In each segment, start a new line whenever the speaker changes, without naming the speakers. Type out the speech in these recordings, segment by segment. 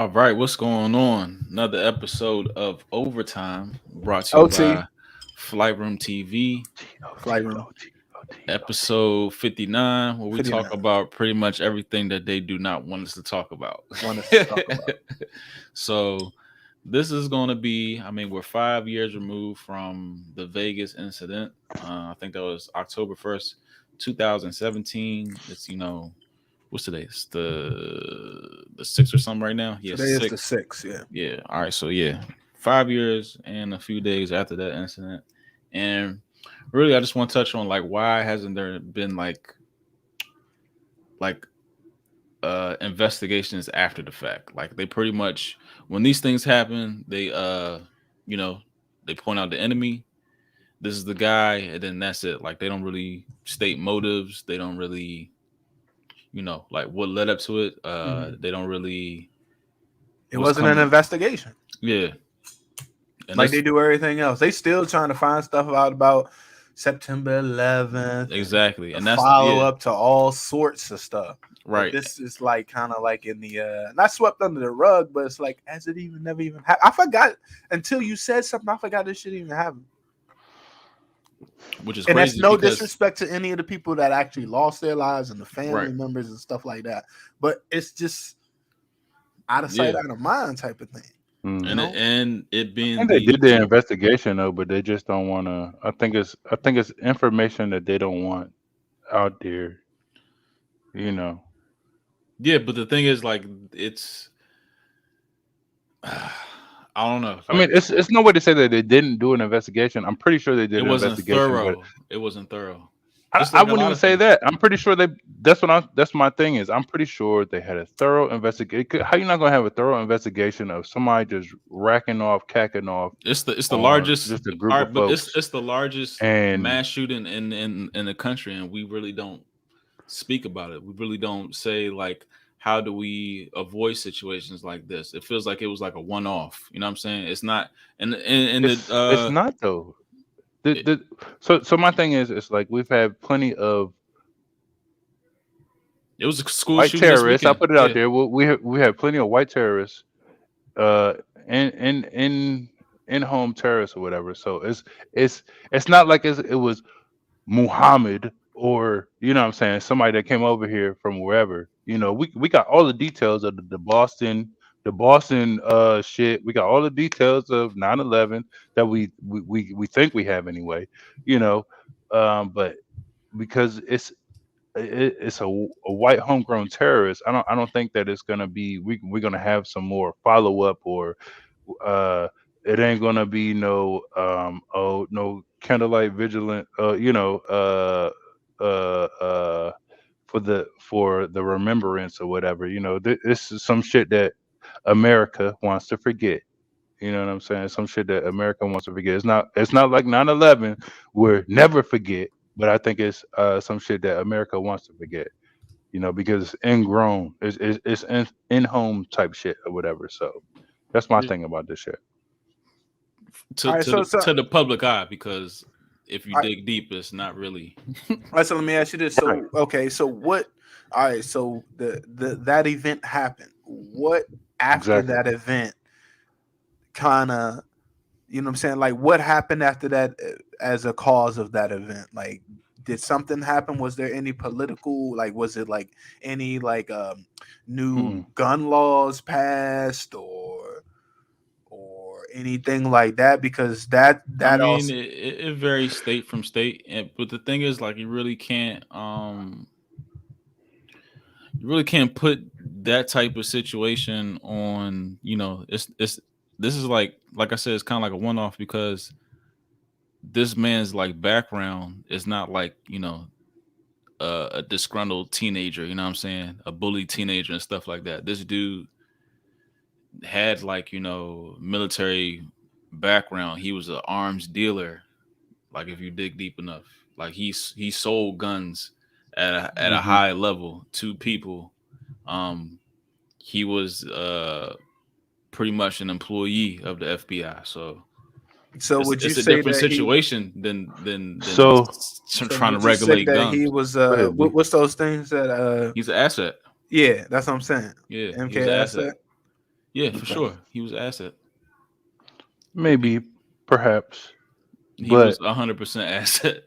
All right, what's going on? Another episode of Overtime brought to you
OT,
by Flight Room TV,
flight room,
episode 59, where we talk
59.
about pretty much everything that they do not want us to talk about.
Want us to talk about.
So, this is going to be, we're 5 years removed from the Vegas incident. I think that was October 1st, 2017. It's, what's today? It's the sixth or something right now. Yeah,
Today is the
six.
6th, yeah.
Yeah. All right. So yeah, 5 years and a few days after that incident, and really, I just want to touch on like why hasn't there been like investigations after the fact? Like they pretty much when these things happen, you know they point out the enemy. This is the guy, and then that's it. Like they don't really state motives. They don't really like what led up to it. They don't really
It
what's
wasn't an
coming.
investigation
Yeah, and
like
that's
they do everything else. They still trying to find stuff out about September 11th,
exactly, and
and
that's
follow
yeah,
up to all sorts of stuff. But
right.
this is like kind of like in the not swept under the rug, but it's like as it even never even happened. I forgot until you said something. I forgot this shit even happened.
Which is
And that's
crazy
no
because
disrespect to any of the people that actually lost their lives and the family
right,
members and stuff like that. But it's just out of sight,
yeah,
out of mind type of thing.
and
You
it,
Mm.
know?
and it
I
being
think they did their
the
investigation though, but they just don't want to. I think it's information that they don't want out there. You know.
yeah, but the thing is like it's I don't know,
I mean,
like
it's no way to say that they didn't do an investigation. I'm pretty sure they
it
did an
wasn't
investigation, but
thorough. It wasn't thorough.
I,
Just
I
like a
wouldn't
lot
even
of
say
things.
that. I'm pretty sure they. That's my thing is. I'm pretty sure they had a thorough investigation. How you not gonna have a thorough investigation of somebody just racking off, cacking off
It's the
on
largest.
just a
All
group of
right, but it's
folks,
it's the largest
and
mass shooting in the country, and we really don't speak about it. We really don't say like how do we avoid situations like this. It feels like it was like a one off. You know what I'm saying? It's not, and
it's not though.
it,
So my thing is, it's like we've had plenty of
it was a school
white
shooting this
terrorists. I
weekend.
put it out
Yeah,
there. We have plenty of white terrorists, uh, in home terrorists or whatever. So it's it's not like it was Muhammad or what I'm saying, somebody that came over here from wherever. We got all the details of the Boston shit. We got all the details of 9/11 that we think we have anyway. You know, but because it's a white homegrown terrorist. I don't think that it's gonna be we're gonna have some more follow up or uh it ain't gonna be no candlelight vigilant for the remembrance or whatever. This is some shit that America wants to forget. You know what I'm saying? Some shit that America wants to forget. It's not like 9/11 we'll never forget, but I think it's some shit that America wants to forget. Because it's ingrown. It's in home type shit or whatever. So that's my
yeah.
thing about this shit.
All
To
right,
to
so
the
so
to the public eye, because if you
all right,
dig deep, it's not really.
all right, so let me ask you this.
Right.
So okay, so what all right, so the that event happened. What after
Exactly.
that event kind of what I'm saying? Like what happened after that as a cause of that event? Like did something happen? Was there any political like was it like any like new
Mm-mm.
gun laws passed or anything like that? Because that also
It varies state from state, but the thing is, like, you really can't put that type of situation on. It's this is like I said, it's kind of like a one off because this man's like background is not like a disgruntled teenager. You know what I'm saying? A bully teenager and stuff like that. This dude had like military background. He was an arms dealer. Like if you dig deep enough, like he sold guns at a
Hmm.
high level to people. Um, he was pretty much an employee of the FBI. So
so
it's
would you
it's a
say
different
that he
situation than
So
so
trying to
would you say
regulate
that he
guns.
was
go ahead, B.
what's those things that
He's an asset.
yeah, that's what I'm saying.
Yeah, he was
MK
an asset.
asset.
Yeah, for
Okay.
sure. He was an asset.
Maybe, perhaps,
He was
but
100% asset.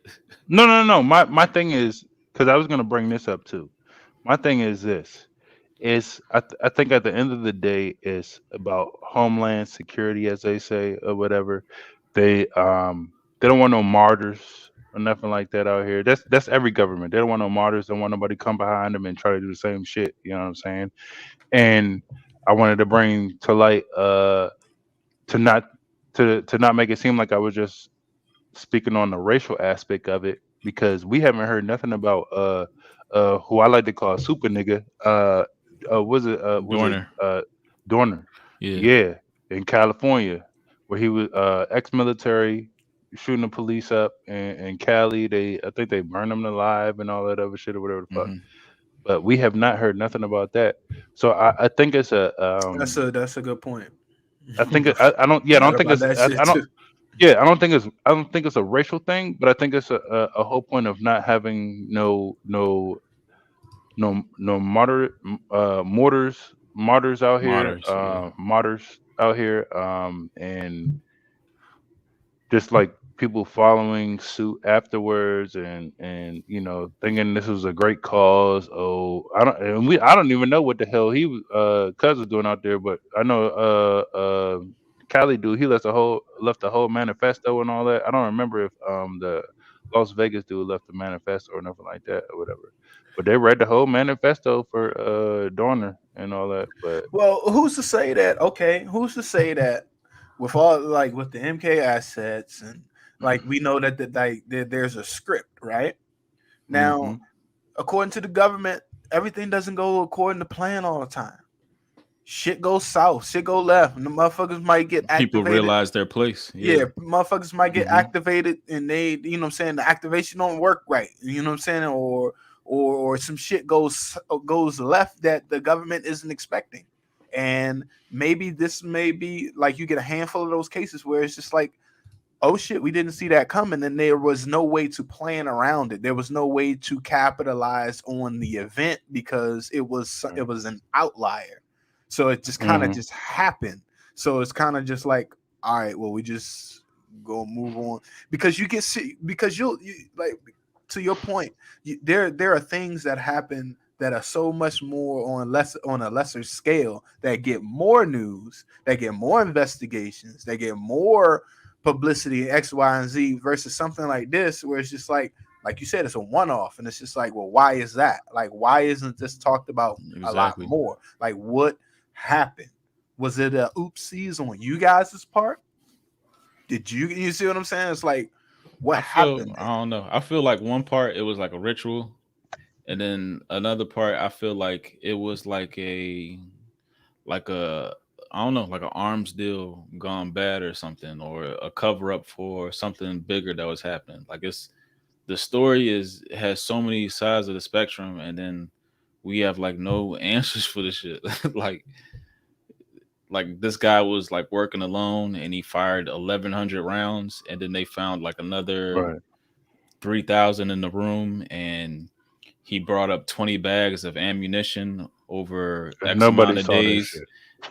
no. My thing is because I was gonna bring this up too. My thing is this: is I think at the end of the day, it's about homeland security, as they say, or whatever. They don't want no martyrs or nothing like that out here. That's every government. They don't want no martyrs. They don't want nobody come behind them and try to do the same shit. You know what I'm saying? And I wanted to bring to light to not to not make it seem like I was just speaking on the racial aspect of it because we haven't heard nothing about who I like to call super nigga was it
Dorner.
Dorner,
Yeah.
yeah, in California where he was ex-military shooting the police up in Cali. I think they burned him alive and all that other shit or whatever the fuck,
Hmm.
but we have not heard nothing about that. So I think it's a
That's a good point.
I think I don't yeah I
Forgot
don't think
about
it's
that shit
I don't
too.
yeah, I don't think it's a racial thing, but I think it's a whole point of not having no martyrs out here,
Martyrs. Yeah.
martyrs out here, and just like people following suit afterwards and thinking this was a great cause. Oh, I don't even know what the hell he was cuz was doing out there, but I know Cali dude, he left the whole manifesto and all that. I don't remember if the Las Vegas dude left the manifesto or nothing like that or whatever, but they read the whole manifesto for Dorner and all that. But
Well, who's to say that? Okay, who's to say that with all like with the MK assets and like we know that there's a script, right? Now,
hmm
according to the government, everything doesn't go according to plan all the time. Shit goes south, shit go left, and the motherfuckers might get
People
activated.
realize their place. Yeah.
Yeah, motherfuckers might get
hmm
activated and they, you know what I'm saying, the activation don't work right. You know what I'm saying? Or some shit goes left that the government isn't expecting. And maybe this may be like you get a handful of those cases where it's just like, oh shit, we didn't see that coming, and there was no way to plan around it. There was no way to capitalize on the event because it was an outlier. So it just kind of
hmm
just happened. So it's kind of just like, all right, well, we just go move on because because you like to your point, there are things that happen that are so much more on a lesser scale that get more news, that get more investigations, that get more publicity X, Y, and Z versus something like this where it's just like you said, it's a one-off, and it's just like, well, why is that? Like, why isn't this talked about a lot
Exactly.
more? Like, what happened? Was it a oopsies on you guys' part? Did you see what I'm saying? It's like, what happened
I
there?
don't know. I feel like one part it was like a ritual, and then another part I feel like it was like a I don't know, like an arms deal gone bad or something, or a cover up for something bigger that was happening. Like it's the story is has so many sides of the spectrum, and then we have like no answers for the shit. like like this guy was like working alone, and he fired 1,100 rounds, and then they found like another
right.
3,000 in the room, and he brought up 20 bags of ammunition over
And
X
nobody
amount of
saw that
days.
shit.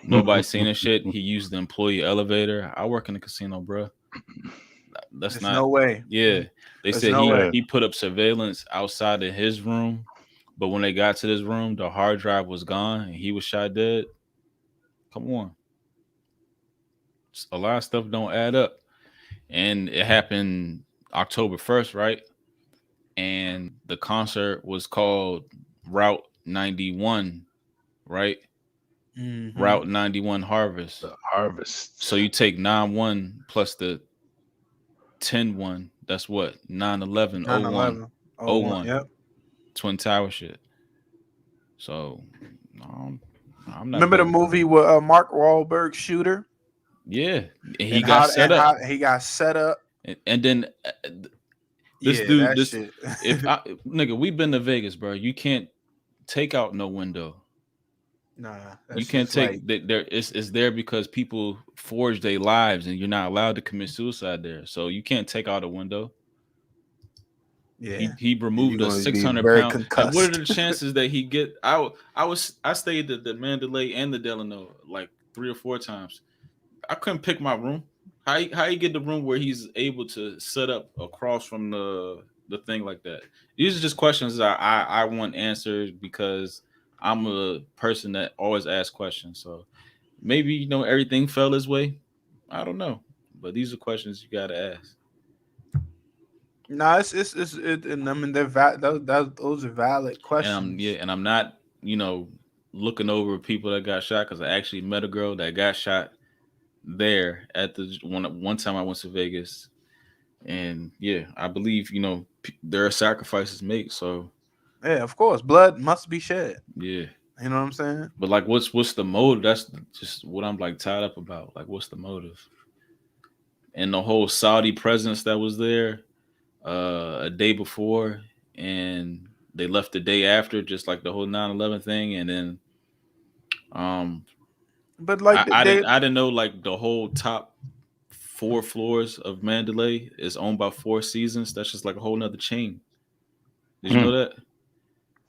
Nobody seen this shit. He used the employee elevator. I work in the casino, bro. That's
There's
not.
no way.
Yeah, they
There's
said
no
he
way.
Yeah.
he put up surveillance outside of his room, but when they got to this room, the hard drive was gone, and he was shot dead. Come on, a lot of stuff don't add up, and it happened October 1st, right? And the concert was called Route 91, right?
Mm-hmm.
Route 91 Harvest.
The harvest.
So you take 9-1 plus the 10-1. That's what? 9-11, 01,
9/11. Oh, one.
01.
Yep.
Twin Tower shit. So um, I'm not
Remember the
bugging.
movie with Mark Wahlberg shooter
Yeah. And he
and
got set up.
how he got set up.
And then this
Yeah,
dude,
that
this
shit.
if I nigga, we've been to Vegas, bro. You can't take out no window.
Nah,
You
that's
can't
just like,
take that there. It's there because people forge their lives, and you're not allowed to commit suicide there. So you can't take out a window.
yeah,
He
you're
removed a
going to
six
be
hundred
very
pound. And what are
concussed.
the chances that he get? I stayed at the Mandalay and the Delano like 3 or 4 times. I couldn't pick my room. How you get the room where he's able to set up across from the thing like that? These are just questions that I want answered because I'm a person that always asks questions. So maybe everything fell his way. I don't know, but these are questions you gotta ask.
No, and I mean those are valid
And I'm yeah,
questions.
and I'm not looking over people that got shot because I actually met a girl that got shot there at the one time I went to Vegas, and yeah, I believe there are sacrifices made. So
Yeah, of course, blood must be shed.
yeah,
You know what I'm saying?
but like, what's the motive? That's just what I'm like tied up about. Like, what's the motive? And the whole Saudi presence that was there a day before, and they left the day after, just like the whole 9/11 thing, and then um
But like
I didn't know like the whole top 4 floors of Mandalay is owned by Four Seasons. That's just like a whole nother chain. Did you know
Mm,
that?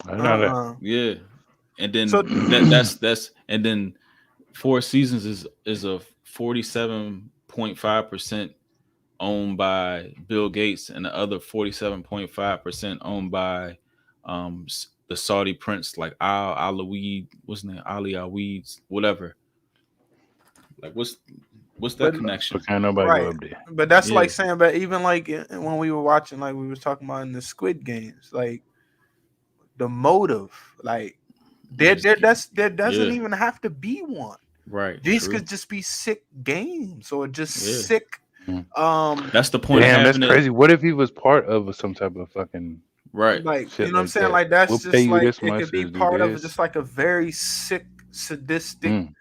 I know that.
uh
Yeah. And
so
then that's and then Four Seasons is a 47.5% owned by Bill Gates, and the other 47.5% owned by the Saudi prince, like Al Alaweed, what's his name? Ali Aweed, whatever. Like what's that
but
connection?
But can't nobody go
right.
up there.
But that's
Yeah.
like saying, but even like when we were watching, like we were talking about in the Squid Games, like the motive, like
You just
there doesn't
yeah,
even have to be one.
right,
These
true.
could just be sick games or just
Yeah.
sick
Mm.
That's the point of
Damn, that's
having it
crazy. What if he was part of some type of fucking
right.
like, you
shit
know what I'm
like
saying?
that?
Like that's
We'll pay
just
you
like
this
it
much
could be
to do
part of
this.
just like a very sick, sadistic,
Mm.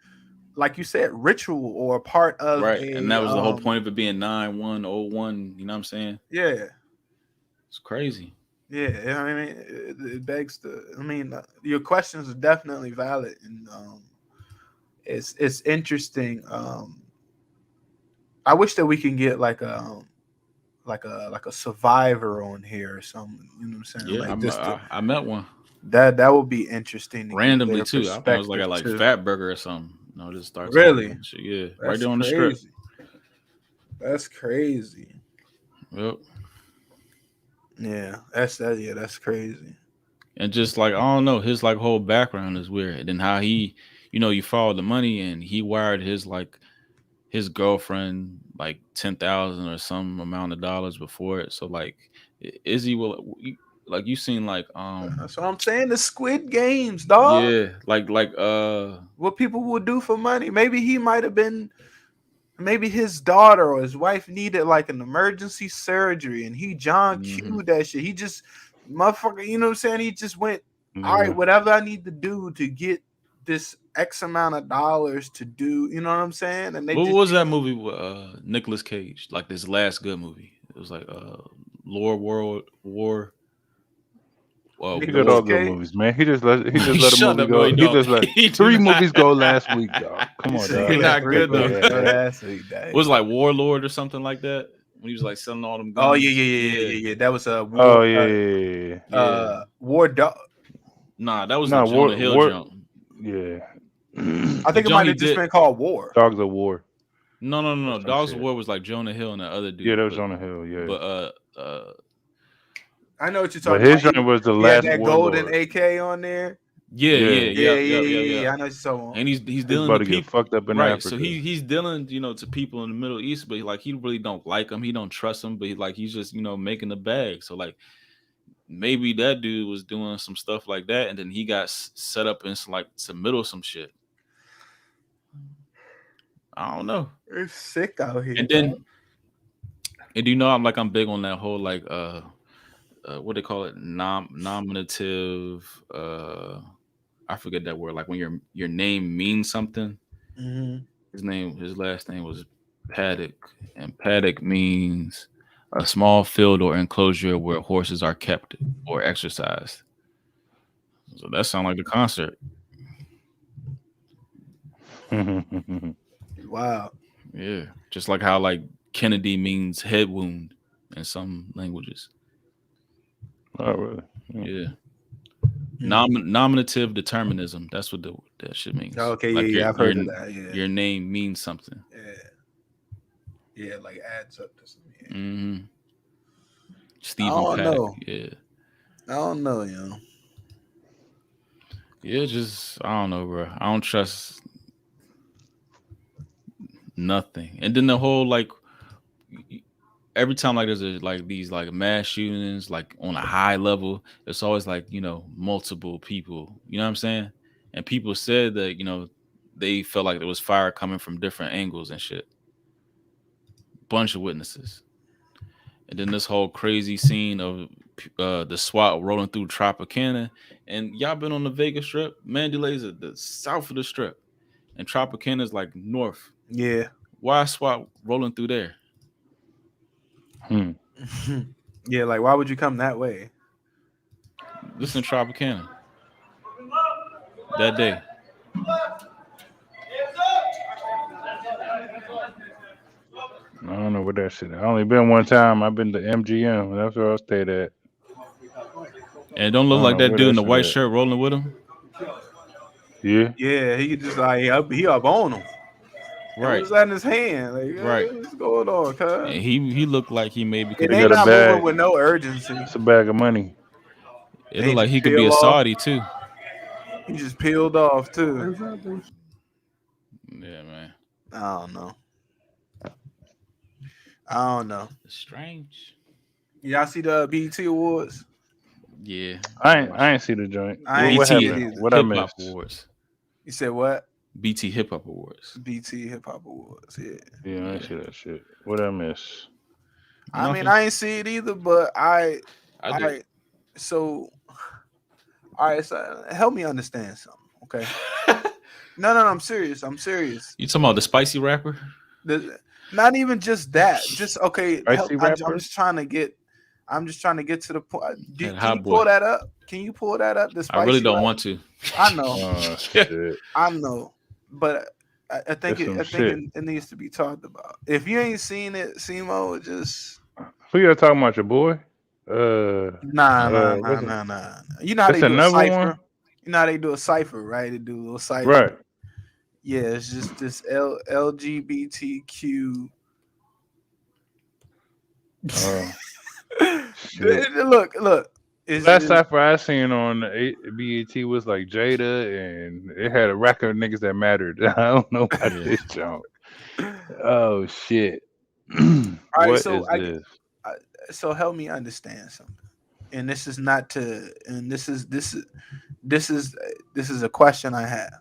like you said, ritual or part of
Right. And that
a
was the whole point of it being 9101, you know what I'm saying?
yeah.
It's crazy.
Yeah, I mean, it begs to. I mean, your questions are definitely valid, and it's interesting. I wish that we can get like a survivor on here or something. You know what I'm saying?
Yeah,
Like just
I met one
that would be interesting to get
randomly
their
too. I think it was like
perspective
at like
too.
Fat Burger or something. Just start talking
Really,
and shit. Yeah, right
that's
there on the strip.
crazy. That's crazy.
Yep.
Yeah, that's that. Yeah, that's crazy.
And just like I don't know, his like whole background is weird. And then how he, you follow the money, and he wired his girlfriend like 10,000 or some amount of dollars before it. So like, is he will like you seen like
That's what I'm saying. The Squid Games, dog.
yeah, like
What people will do for money. Maybe he might have been. Maybe his daughter or his wife needed like an emergency surgery, and he John
mhm.
Q that shit. He just motherfucker. You know what I'm saying? He just went. All right,
Yeah.
whatever I need to do to get this X amount of dollars to do. You know what I'm saying? And they
What
just
was that movie with Nicolas Cage? Like this last good movie. It was like Lore World War
He did
Nicholas
all
War.
good
Cage.
movies, man. He just let a
Shut
movie
up, no,
go.
he
He
don't.
just let
He do
3
not.
movies go last week, dog. Come
He
on,
said
dog.
he
He
let
not
three
good though.
movies go
Yeah.
last week.
Was
Dang.
it like Warlord or something like that when he was like selling all them
Oh yeah,
guns.
yeah, yeah, yeah,
Yeah,
yeah, yeah. That was a
Oh
war.
yeah, yeah, yeah.
yeah.
War dog.
Nah, that was the
No,
Jonah
war,
Hill
war.
jump.
Yeah.
I
The
think it
jump
might
he
have just
did.
been called War.
Dogs of War or
No.
some
Dogs of
shit.
War was like Jonah Hill and the other
Yeah,
dude,
that was
but
on the hill. Yeah,
but
I know what you're
but
talking about.
his joint was the
He had
last
that golden
warlord.
AK on there.
yeah,
Yeah,
Yeah,
yep,
yeah,
yep,
yeah,
yep,
yeah,
yep.
yeah. I know what you're talking about.
And he's
he's
dealing
about
to
to get
people,
fucked up in
right? So
Africa.
he's dealing to people in the Middle East, but like he really don't like them. He don't trust them, but he's just making the bag. So like maybe that dude was doing some stuff like that, and then he got set up in some, like to middle some shit. I don't know.
It's sick out here,
And
dog.
then I'm big on that whole like what they call it, nominative, I forget that word, like when your name means something.
Hmm.
His last name was Paddock, and Paddock means a small field or enclosure where horses are kept or exercised. So that sounds like the concert.
Wow.
Yeah, just like how like Kennedy means head wound in some languages.
Oh really?
Yeah. Nominative determinism. That's what that shit means.
Okay,
Like
yeah, I've heard of that. Yeah,
your name means something.
yeah, like adds up to something.
Mm-hmm.
I
Stephen
don't
Pack.
know.
Yeah.
I don't know, you know.
Yeah, just I don't know, bro. I don't trust nothing. And then the whole like every time like there's like these like mass shootings like on a high level, it's always like multiple people. You know what I'm saying? And people said that they felt like there was fire coming from different angles and shit. Bunch of witnesses. And then this whole crazy scene of the SWAT rolling through Tropicana. And y'all been on the Vegas Strip? Mandalay's at the south of the Strip. And Tropicana's like north.
Yeah.
Why SWAT rolling through there?
Yeah, like why would you come that way?
Listen, Tropicana. That day.
I don't know what that shit. I only been one time. I've been to MGM. That's where I stayed at.
And it don't look like that dude in the white shirt rolling with him.
Yeah.
Yeah, he just like he up on him.
Right.
What's that in his hand? Like,
right.
What's going on, cuz?
And he looked like he maybe could.
It ain't not moving with no urgency.
It's a bag of money.
It looked like he could be a Saudi too.
He just peeled off too.
Yeah, man.
I don't know.
It's strange.
Y'all see the BET Awards?
Yeah.
I ain't see the joint.
What
happened? What I missed?
Awards.
You said what?
BT Hip Hop Awards.
BT Hip Hop Awards. Yeah.
Yeah, I ain't see that shit. What I miss?
I mean, I ain't see it either, but I
did.
So, all right. So help me understand something, okay? No, I'm serious. I'm serious.
You talking about the spicy rapper?
Not even just that. Just okay. I'm just trying to get to the point. Can you pull that up? Can you pull that up?
I really don't want to.
I know.
Oh, shit.
I know, but I think it needs to be talked about. If you ain't seen it, Simo, just
who you talking about? Your boy?
Nah. You know how they do a cipher? You know how they do a cipher, right? They do a little cipher.
Right.
Yeah, it's just this LGBTQ. Look.
Last cipher I seen on BET was like Jada, and it had a record of niggas that mattered. I don't know about this joke. Oh shit!
All right,
what
so
is this?
So help me understand something. And this is not to. And this is a question I have.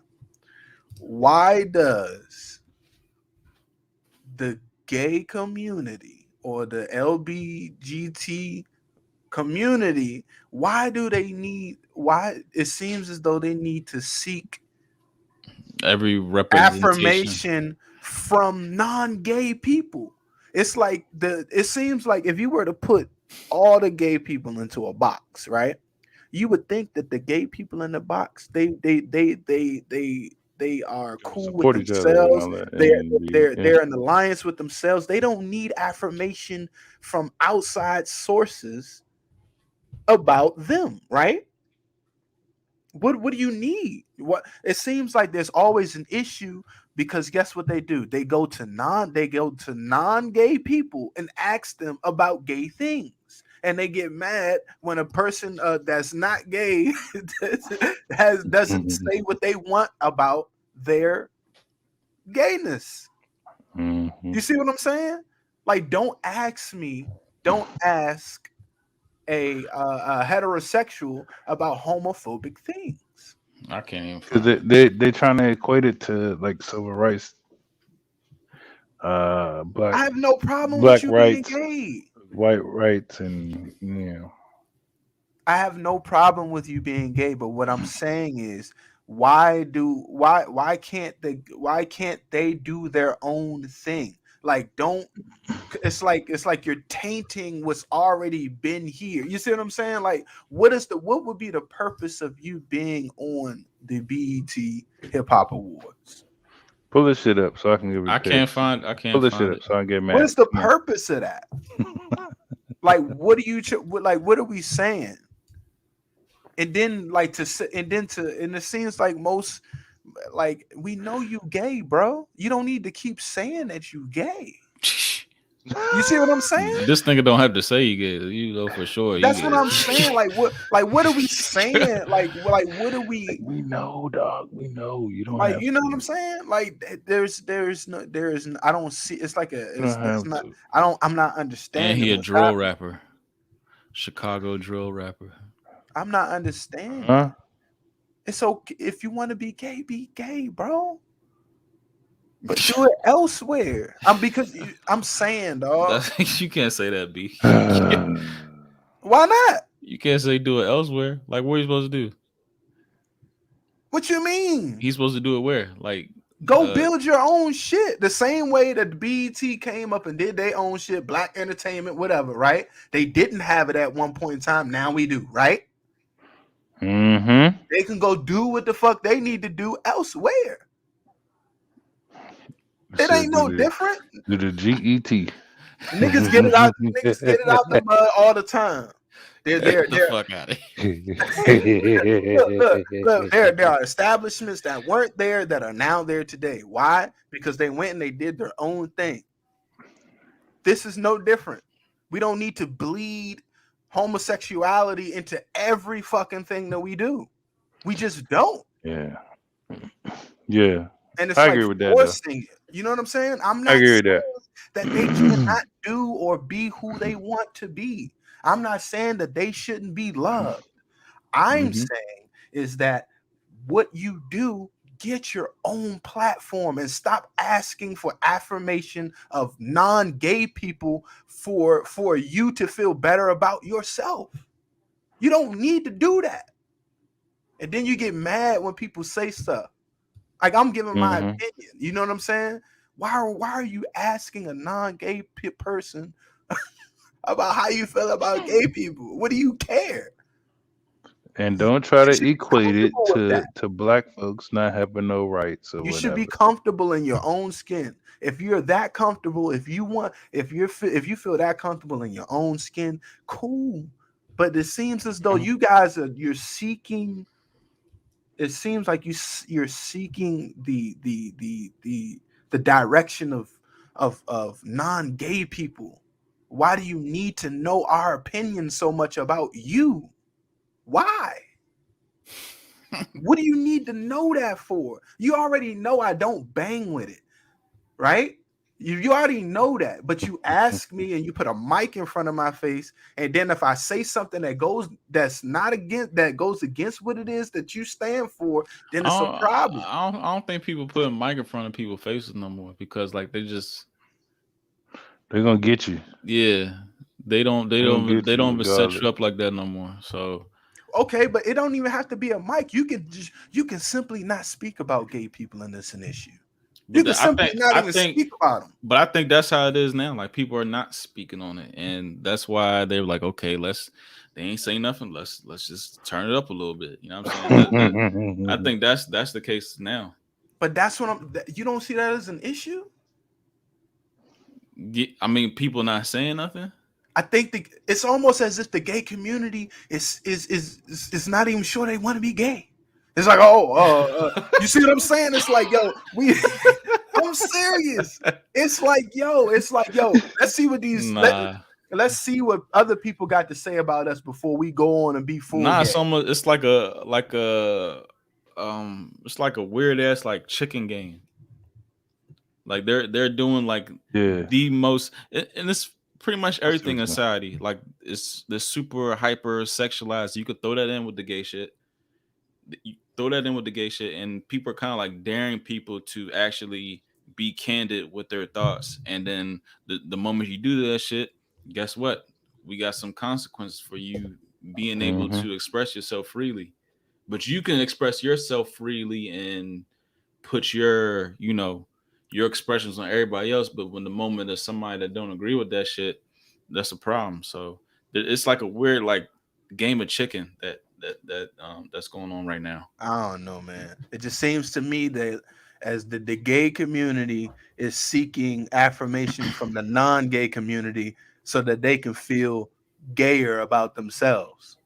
Why does the gay community or the LBGT community, why it seems as though they need to seek
every representation
affirmation from non-gay people? It's like it seems like if you were to put all the gay people into a box, right? You would think that the gay people in the box, they are cool with themselves. They're in alliance with themselves. They don't need affirmation from outside sources about them, right? What do you need? What it seems like there's always an issue because guess what they do? They go to non-gay people and ask them about gay things. And they get mad when a person that's not gay doesn't say what they want about their gayness.
Mm-hmm.
You see what I'm saying? Like, don't ask a heterosexual about homophobic things.
I can't even.
Because they trying to equate it to like civil rights. Black.
I have no problem with you being gay.
White rights and
I have no problem with you being gay, but what I'm saying is why can't they do their own thing? Like it's like you're tainting what's already been here. You see what I'm saying? Like what would be the purpose of you being on the BET Hip Hop Awards?
Pull this shit up so I can give it.
I can't find
Pull this shit up so I can get mad.
What is the purpose of that? Like, what are we saying? and then like and it seems like most like we know you gay, bro. You don't need to keep saying that you gay. You see what I'm saying?
This nigga don't have to say you get it. You know for sure
That's
you
what
get
I'm saying. Like what are we saying? Like what are we
We know, dog. We know. You don't
like?
have
You know what I'm
to.
saying? Like I don't see. It's like
You don't
it's
have
not.
to.
I'm not
and he
understanding
a
what's
drill
happening.
rapper. Chicago drill rapper.
I'm not understanding.
Huh?
It's okay if you want to be gay, bro. But do it elsewhere. I'm saying, dog.
That's you can't say that, B.
Why not?
You can't say do it elsewhere. Like what are you supposed to do?
What you mean?
He's supposed to do it where? Like
Go
uh
build your own shit. The same way that the BET came up and did their own shit, black entertainment, whatever, right? They didn't have it at one point in time. Now we do, right?
Mm-hmm.
They can go do what the fuck they need to do elsewhere. It
Said
ain't no different.
do the GET.
Niggas get it out. Niggas get it out the mud all the time. They're
get
there.
the fuck out of here.
Look. There are establishments that weren't there that are now there today. Why? Because they went and they did their own thing. This is no different. We don't need to bleed homosexuality into every fucking thing that we do. We just don't.
Yeah. Yeah.
And it's
I
like
agree with that though.
forcing it. You know what I'm saying? I'm
I
not
agree with
saying
that.
that they cannot do or be who they want to be. I'm not saying that they shouldn't be loved. I'm
Mm-hmm.
saying is that what you do, get your own platform and stop asking for affirmation of non-gay people for you to feel better about yourself. You don't need to do that. And then you get mad when people say stuff. Like I'm giving my
Mm-hmm.
opinion. You know what I'm saying? Why are you asking a non-gay person about how you feel about gay people? What do you care?
And don't try
You
to
should be
equate it
comfortable with that.
to black folks not having no rights or
You should be
whatever.
comfortable in your own skin. If you're that comfortable, if you feel that comfortable in your own skin, cool. But it seems as though you guys you're seeking. It seems like you're seeking the direction of non-gay people. Why do you need to know our opinion so much about you? Why? What do you need to know that for? You already know I don't bang with it, right? You already know that, but you ask me and you put a mic in front of my face, and then if I say something that goes against what it is that you stand for, then
I
it's a
don't,
problem.
I don't think people put a mic in front of people's faces no more because like they just
They're gonna get you.
yeah
They're gonna get
they
you
don't even set
regardless.
you up like that no more. So
Okay, but it don't even have to be a mic. You can simply not speak about gay people, and it's an issue. You
but
can simply not
I
even
think
speak about them.
but I think that's how it is now. Like people are not speaking on it, and that's why they're like, okay, they ain't saying nothing. Let's just turn it up a little bit. You know what I'm saying? I think that's the case now.
But that's what you don't see that as an issue.
I mean, people not saying nothing.
I think it's almost as if the gay community is not even sure they want to be gay. It's like, you see what I'm saying? It's like, yo, I'm serious. It's like, yo, let's see what
Nah,
let's see what other people got to say about us before we go on and be full
nah.
gay.
It's almost it's it's like a weird ass like chicken game. Like they're doing like
Yeah.
the most, and it's pretty much
I see what
everything in
you mean.
society. Like it's super hyper sexualized. You could throw that in with the gay shit. You throw that in with the gay shit, and people are kind of like daring people to actually be candid with their thoughts. And then the moment you do that shit, guess what? We got some consequences for you being able
Mm-hmm.
to express yourself freely. But you can express yourself freely and put your expressions on everybody else. But when the moment there's somebody that don't agree with that shit, that's a problem. So it's like a weird like game of chicken that's going on right now.
I don't know, man. It just seems to me that as the gay community is seeking affirmation from the non-gay community so that they can feel gayer about themselves.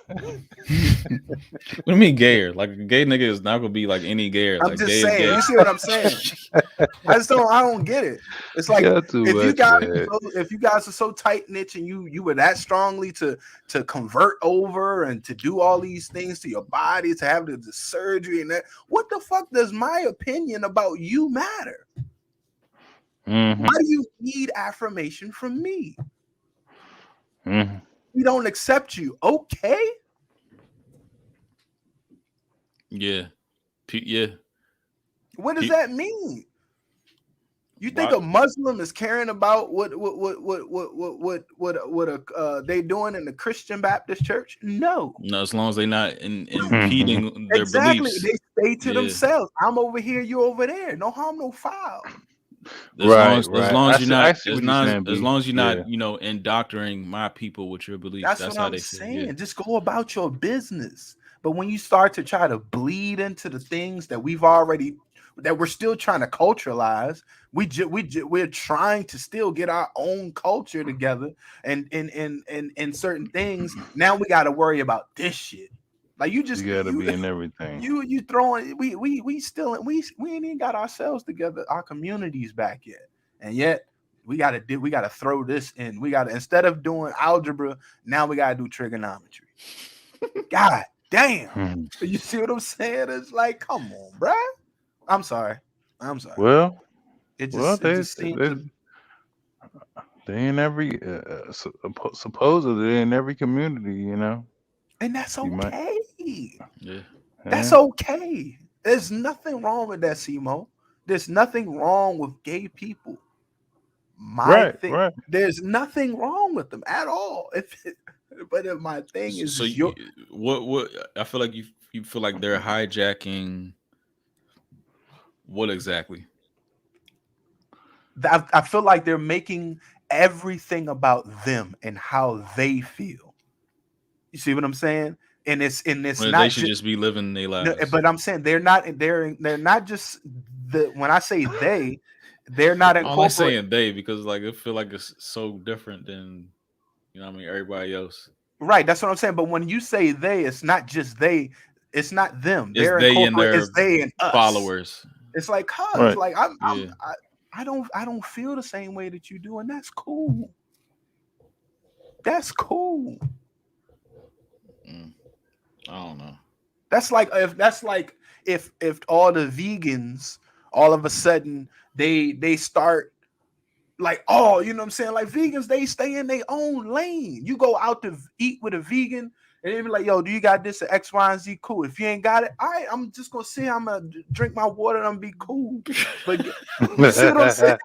What do you mean gayer? Like a gay nigga is not gonna be like any gayer.
I'm
Like
just
gay is
saying.
gay.
You see what I'm saying? I don't get it. It's like
You're too
if you
much,
guys
man.
if you guys are so tight knit and you were that strongly to convert over and to do all these things to your body, to have the surgery and that, what the fuck does my opinion about you matter?
Mm-hmm.
Why do you need affirmation from me?
Mm-hmm.
We don't accept you. Okay.
Yeah. Yeah.
What does that mean? You think a Muslim is caring about what they doing in the Christian Baptist church? No.
No, as long as they're not impeding their
Exactly.
beliefs.
They stay to themselves. I'm over here, you over there. No harm, no foul.
As long as you're not, as long as you're not, indoctrinating my people with your beliefs.
That's what
how
I'm
they
saying.
Yeah.
Just go about your business. But when you start to try to bleed into the things that we're still trying to culturalize, we're trying to still get our own culture together, and in certain things. Now we got to worry about this shit. Like you
gotta be in everything.
You throwing we ain't even got ourselves together, our communities back yet, and yet we gotta throw this in. We gotta, instead of doing algebra, now we gotta do trigonometry. God damn. You see what I'm saying? It's like, come on, bruh. I'm sorry.
Well,
it just seems
they in every supposedly in every community,
and that's okay.
Yeah.
That's okay. There's nothing wrong with that, Simo. There's nothing wrong with gay people. There's nothing wrong with them at all. But if my thing is,
so what I feel like you feel like they're hijacking what exactly?
I feel like they're making everything about them and how they feel. You see what I'm saying? And it's
When
not
they should just be living their lives.
No, but I'm saying they're not just when I say they're not incorporating.
I'm saying they because like I feel like it's so different than everybody else.
Right, that's what I'm saying. But when you say they, it's not just they, it's not them.
It's they and their
it's they and us.
followers.
It's like
Right.
like I don't feel the same way that you do, and that's cool. That's cool.
I don't know.
That's like if all the vegans all of a sudden they start like, oh, you know what I'm saying? Like vegans, they stay in their own lane. You go out to eat with a vegan and they be like, yo, do you got this at X, Y, and Z? Cool. If you ain't got it, all right, I'm just gonna sit. I'm gonna drink my water and I'm gonna be cool. But you see what I'm saying?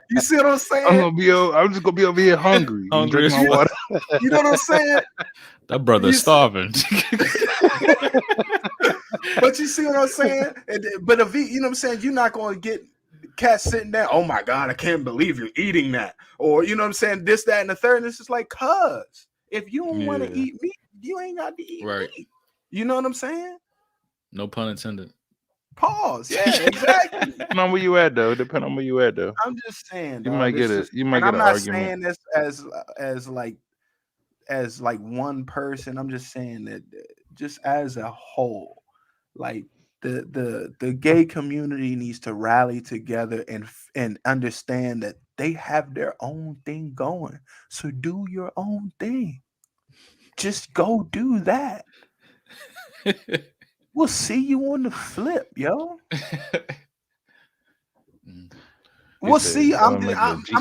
You see what I'm saying?
I'm just gonna be over here hungry.
Hungry.
Drink my water.
You know what I'm saying?
That brother's starving.
But you see what I'm saying? But you know what I'm saying? You're not gonna get cats sitting there. Oh my God, I can't believe you're eating that. Or you know what I'm saying? This, that, and the third. And it's just like, cuz if you don't want to eat meat, you ain't got to eat meat. You know what I'm saying?
No pun intended.
Pause. Yeah, exactly.
Depending on where you at, though.
I'm just saying.
You might get it. You might get an argument.
I'm not saying this as like one person. I'm just saying that just as a whole, like the gay community needs to rally together and understand that they have their own thing going. So do your own thing. Just go do that. We'll see you on the flip, yo. We'll see. I'm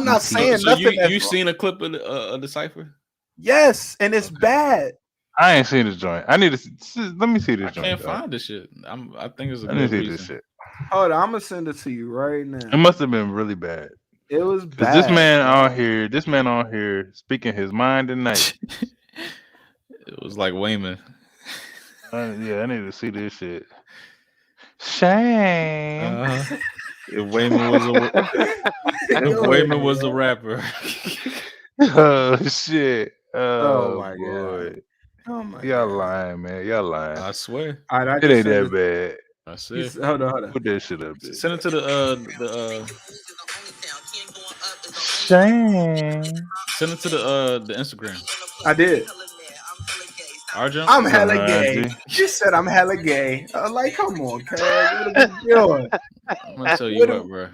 not saying nothing.
You seen a clip of the cipher?
Yes, and it's bad.
I ain't seen this joint. I need to let me see this joint.
I can't find this shit. I think it's a
I need
good
to see
reason.
this shit.
Hold on, I'm gonna send it to you right now.
It must have been really bad.
It was bad.
This man on here speaking his mind tonight.
It was like Wayman.
Yeah, I need to see this shit. Shame.
If Wayman was a rapper.
Oh shit.
Oh my
boy.
God. Oh my
Y'all
God.
lying, man. Y'all lying.
I swear.
Right,
it ain't that bad.
I said.
Hold on.
Put that shit up there.
Send it to the
Shame.
Send it to the Instagram.
I did.
Our jump.
I'm
You don't
hella
know
gay.
IG?
You said I'm hella gay. I'm like, come on, cuz. What are we doing?
I'm gonna tell you
What?
what, bro.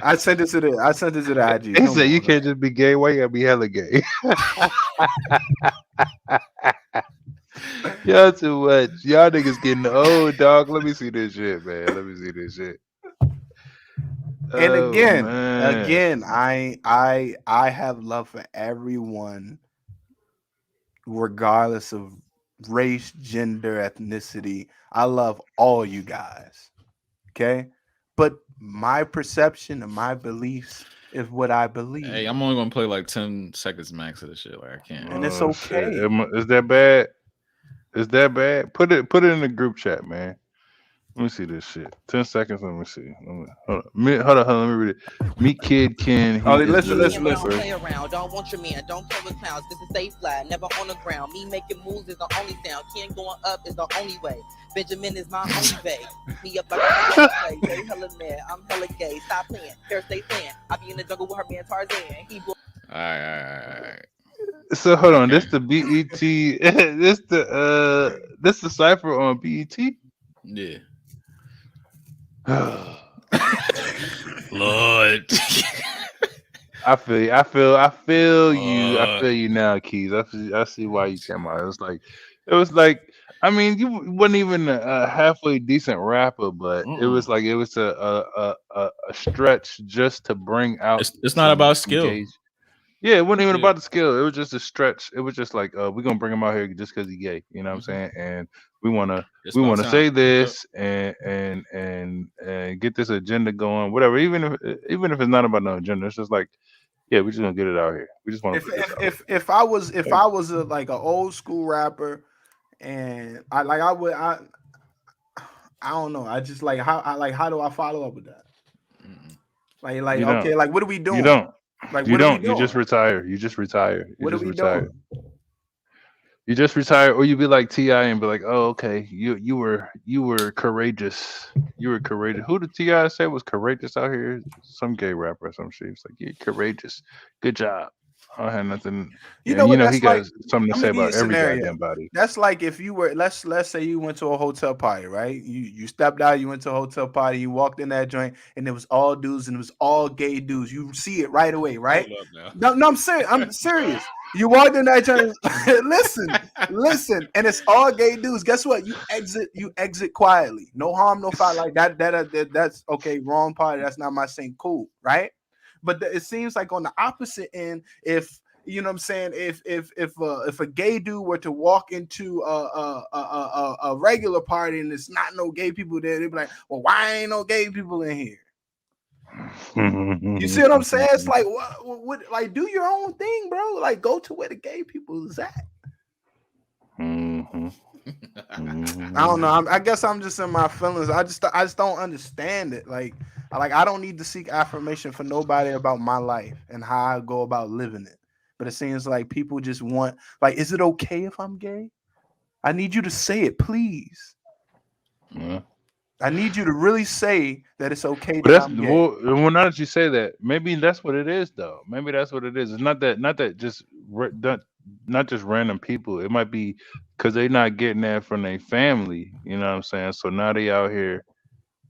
I sent it to the IG.
He
Come
said you
on.
can't just be gay. Why you gotta be hella gay? Y'all too much. Y'all niggas getting old, dog. Let me see this shit, man. Let me see this shit.
And
Oh man.
again, I have love for everyone, regardless of race, gender, ethnicity. I love all you guys. Okay, but my perception and my beliefs is what I
Hey,
believe,
I'm only gonna play like 10 seconds max of this shit. Like I can't.
and it's
Oh shit.
okay.
Is that bad? Is that bad? Put it in the group chat, man. Let me see this shit. 10 seconds. Let me see. Hold on. Hold on. Let me read it. Meet Kid Ken.
Oh,
He is
listen,
the
listen,
And we don't
listen.
first.
play around. Don't want your man. Don't play with clowns. This is stay flat, never on the ground. Me making moves is the only sound. Ken going up is the only way. Benjamin is my only way. Me up like a play. They hella mad. I'm hella gay. Stop playing. Hair stay playing. I be in the jungle with her man Tarzan. He
All right.
So hold on.
Okay.
This the BET. This the cipher on BET.
Yeah.
I
Lord.
feel you. I feel you. I
Lord.
feel you now, Keys. I see why you came out. It was like. I mean, you wasn't even a halfway decent rapper, but it
Mm-mm.
was like it was a stretch just to bring out
It's not about
some
skill.
gauge. Yeah, it wasn't even
Yeah.
about the skill. It was just a stretch. It was just like, we're gonna bring him out here just because he's gay. You know what I'm
Mhm.
saying? And we wanna
It's
we
about
wanna
time.
say
Yep.
this and get this agenda going. Whatever. Even if it's not about no agenda, it's just like, yeah, we just gonna get it out here. We just want to
If
put this
if
out.
if if I was if I was a, like an old school rapper, and I don't know. I just like how do I follow up with that?
Mm-mm.
Like
You
okay,
don't.
like what are we
You
doing?
don't.
Like
You
what are we
don't. You just
doing?
retire. You just retire. You
What are
just
we
retire.
doing?
You just retire, or you be like Ti and be like, "Oh, okay, you were courageous. You were courageous." Who did Ti say was courageous out here? Some gay rapper or some shit. It's like, "You're courageous. Good job." I don't have nothing.
You
Yeah,
know
you
what
know he
that's like?
got something to
I'm
say
gonna give you
about
a
every
scenario.
goddamn body.
That's like if you were let's say you went to a hotel party, right? You stepped out, you went to a hotel party, you walked in that joint, and it was all dudes and it was all gay dudes. You see it right away, right?
Hold up now.
No, I'm serious. I'm serious. You walked in that joint. Listen, and it's all gay dudes. Guess what? You exit. You exit quietly. No harm, no foul. Like that's okay. Wrong party. That's not my saying. Cool, right? But it seems like on the opposite end, if you know what I'm saying, if a gay dude were to walk into a regular party and it's not no gay people there, they'd be like, well, why ain't no gay people in here? You see what I'm saying? It's like what like do your own thing, bro. Like go to where the gay people is at.
Mhm,
I don't know.
mhm.
I guess I'm just in my feelings. I just don't understand it. Like I don't need to seek affirmation for nobody about my life and how I go about living it. But it seems like people just want like, is it okay if I'm gay? I need you to say it, please.
Yeah.
I need you to really say that it's okay
But
that
that's
I'm gay.
well. Now that you say that, maybe that's what it is, though. Maybe that's what it is. It's not that just not just random people. It might be because they not getting that from their family. You know what I'm saying? So now they out here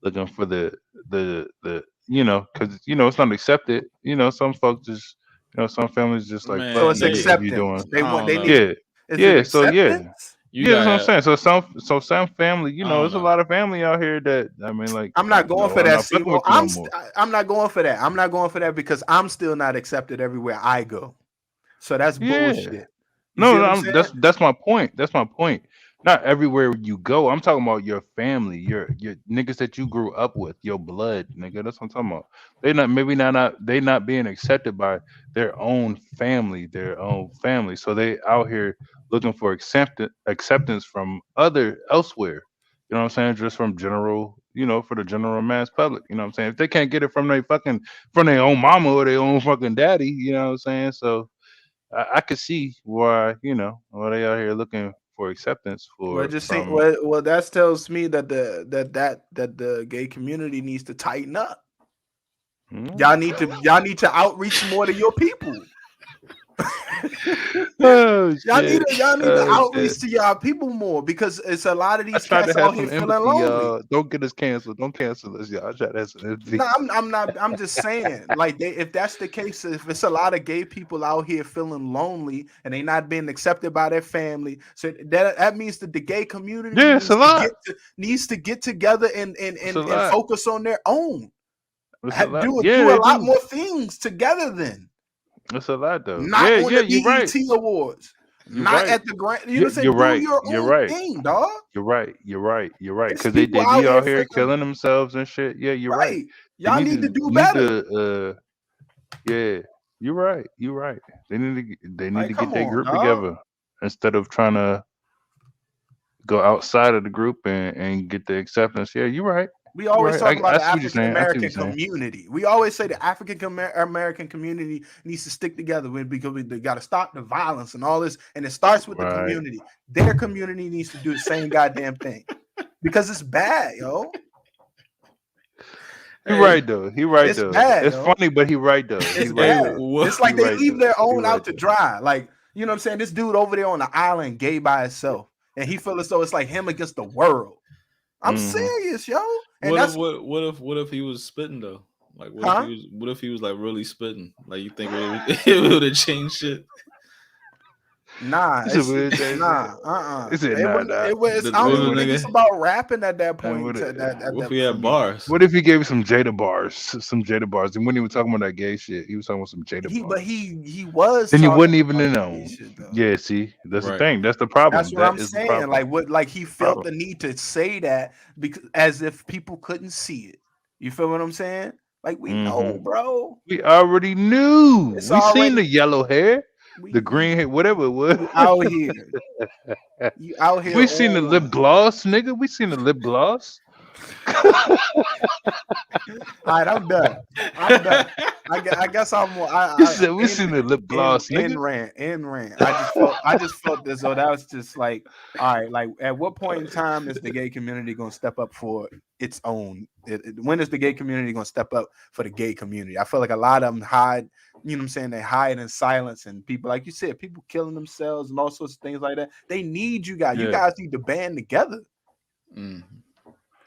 looking for the because it's not accepted. Some folks just some families just like
So
fuck
Man,
it's
you.
they.
What you
acceptance.
doing?
They
I
want
don't
they
know.
need
Yeah,
is it
yeah. So yeah.
acceptance?
You
Yeah, that's what I'm
got.
saying. So some family,
I don't
there's a
know.
lot of family out here that I mean, like,
I'm not going
no,
for
I'm
that,
not fucking
Simo.
with you no more.
I'm not going for that. I'm not going for that because I'm still not accepted everywhere I go. So that's
Yeah.
bullshit. You see
No,
what
no,
I'm saying?
that's my point. That's my point. Not everywhere you go. I'm talking about your family, your niggas that you grew up with, your blood, nigga. That's what I'm talking about. They not being accepted by their own family. So they out here looking for acceptance from other elsewhere. You know what I'm saying? Just from general, for the general mass public. You know what I'm saying? If they can't get it from their own mama or their own fucking daddy, you know what I'm saying? So I could see why they out here looking for acceptance
Well, it
for
just seem,
from.
that tells me that the gay community needs to tighten up.
Hmm?
Y'all need to outreach more to your people.
Oh
Y'all need
shit!
to y'all need to
Oh shit!
outreach to y'all people more because it's a lot of
I
these
tried to
cats
have
out here
some
feeling
empathy,
lonely.
y'all. Don't get us canceled. Don't cancel us, y'all. I tried to have some empathy.
No, I'm not. I'm just saying, like, if that's the case, if it's a lot of gay people out here feeling lonely and they not being accepted by their family, so that means that the gay community
Yeah, it's a lot.
needs to get together and
It's a
and
lot.
focus on their own.
It's a lot.
Do
Yeah,
do a
they
lot
do.
more things together then.
It's a lot though.
Not
Yeah,
on
yeah.
the
You're right.
BET Awards.
You're
Not
right.
at the Grand. You know what I'm saying?
You're
Do
right.
your
You're
own
right.
thing, dog.
You're right. You're right. You're right.
It's
Because
people
they
out
be
here
out here
feeling
killing themselves and shit. Yeah, you're right.
right.
They
Y'all need to do
need
better.
to. Yeah, you're right. You're right. They need
Like,
to get
come
their
on,
group
dog.
together instead of trying to go outside of the group and get the acceptance. Yeah, you're right.
We
You're
always
right.
talk about
I
the
see what you're
African
saying. I see what you're
American
saying.
community. We always say the African American community needs to stick together because they got to stop the violence and all this. And it starts with the
Right.
community. Their community needs to do the same goddamn thing because it's bad, yo.
He right though. He right
It's
though.
bad,
It's
yo.
funny, but he right though. He
It's
right
bad.
though.
It's
He
like they
right
leave
though.
their
He
own
right
out to
though.
dry. Like, you know what I'm saying? This dude over there on the island, gay by himself, and he feels as though it's like him against the world. I'm serious, yo. And that's
What if he was spitting though? Like what if he was like really spitting? Like you think it would have changed shit?
Nah,
It's a weird thing.
nah.
He said, nah.
I don't
What
even
if
think
nigga?
it's about rapping at that point.
what
At
What if
that
he had
for me.
bars?
What if he gave some Jada bars? Some Jada bars. And when he was talking about that gay shit, he was talking about some Jada bars.
He was.
Then you
talking
wasn't even
about
in
the
on.
gay shit, though.
Yeah, see, that's the
Right.
thing. That's the problem.
That's what
That
I'm
is the
saying.
problem.
Like he felt the need to say that because as if people couldn't see it. You feel what I'm saying? Like we know, bro.
We already knew.
It's
We seen the
already
yellow hair,
we
the green hair, whatever it was.
you out here. You out here.
We seen the
on
lip
one.
gloss, nigga. We seen the lip gloss.
All right, I'm done. I guess I'm more.
You said we seen the lip gloss, nigga.
In rant. I just felt this. So that was just like, all right. Like, at what point in time is the gay community going to step up for its own? When is the gay community going to step up for the gay community? I feel like a lot of them hide. You know what I'm saying? They hide in silence, and people, like you said, people killing themselves and all sorts of things like that. They need you guys.
Yeah.
You guys need to band together.
Mm.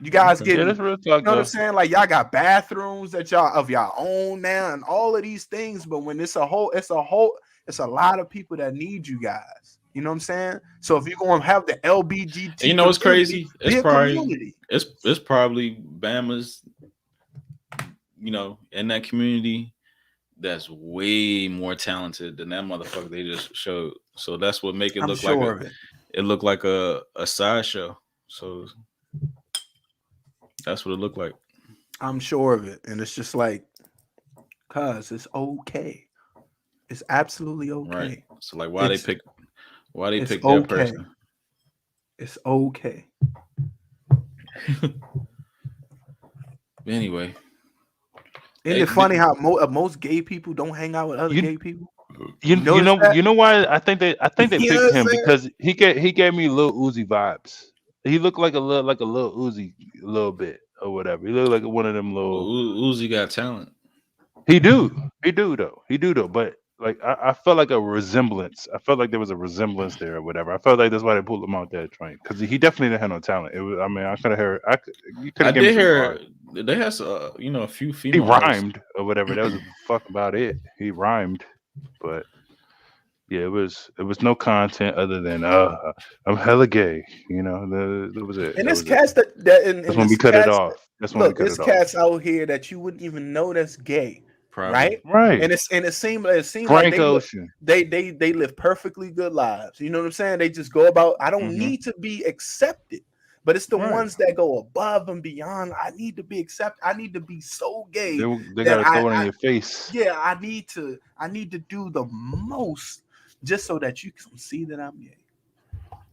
You guys
Yeah,
getting,
that's real talk,
you know what
though.
I'm saying? Like, y'all got bathrooms that y'all of y'all own now and all of these things. But when it's a lot of people that need you guys. You know what I'm saying? So if you're going to have the LBGT,
And you know what's crazy?
It's
probably Bama's, you know, in that community that's way more talented than that motherfucker they just showed. So that's what make it look it looked like a sideshow. So that's what it looked like.
I'm sure of it. And it's just like, cuz it's okay. It's absolutely okay.
Right. So like why they pick that
okay.
person?
It's okay.
Anyway.
Isn't it funny how most gay people don't hang out with other gay people?
You know why I think they picked him because he gave me Lil Uzi vibes. He looked like a little Uzi a little bit or whatever. He looked like one of them little
Uzi got talent.
He do though. But like I felt like a resemblance. I felt like there was a resemblance there or whatever. I felt like that's why they pulled him out that train because he definitely didn't have no talent. It was. I mean, I could have heard.
I did hear. They had a few female.
He rhymed or whatever. That was fuck about it. He rhymed, but yeah, it was no content other than I'm hella gay. You know, that was it.
And there's cats that's
when we cut it off. That's when we cut it off.
There's cats out here that you wouldn't even know that's gay.
Probably.
Right. And it seems
Frank
like
Ocean.
They live perfectly good lives. You know what I'm saying? They just go about. I don't need to be accepted, but it's the ones that go above and beyond. I need to be accepted. I need to be so gay.
They gotta throw it in your face.
Yeah, I need to do the most just so that you can see that I'm gay.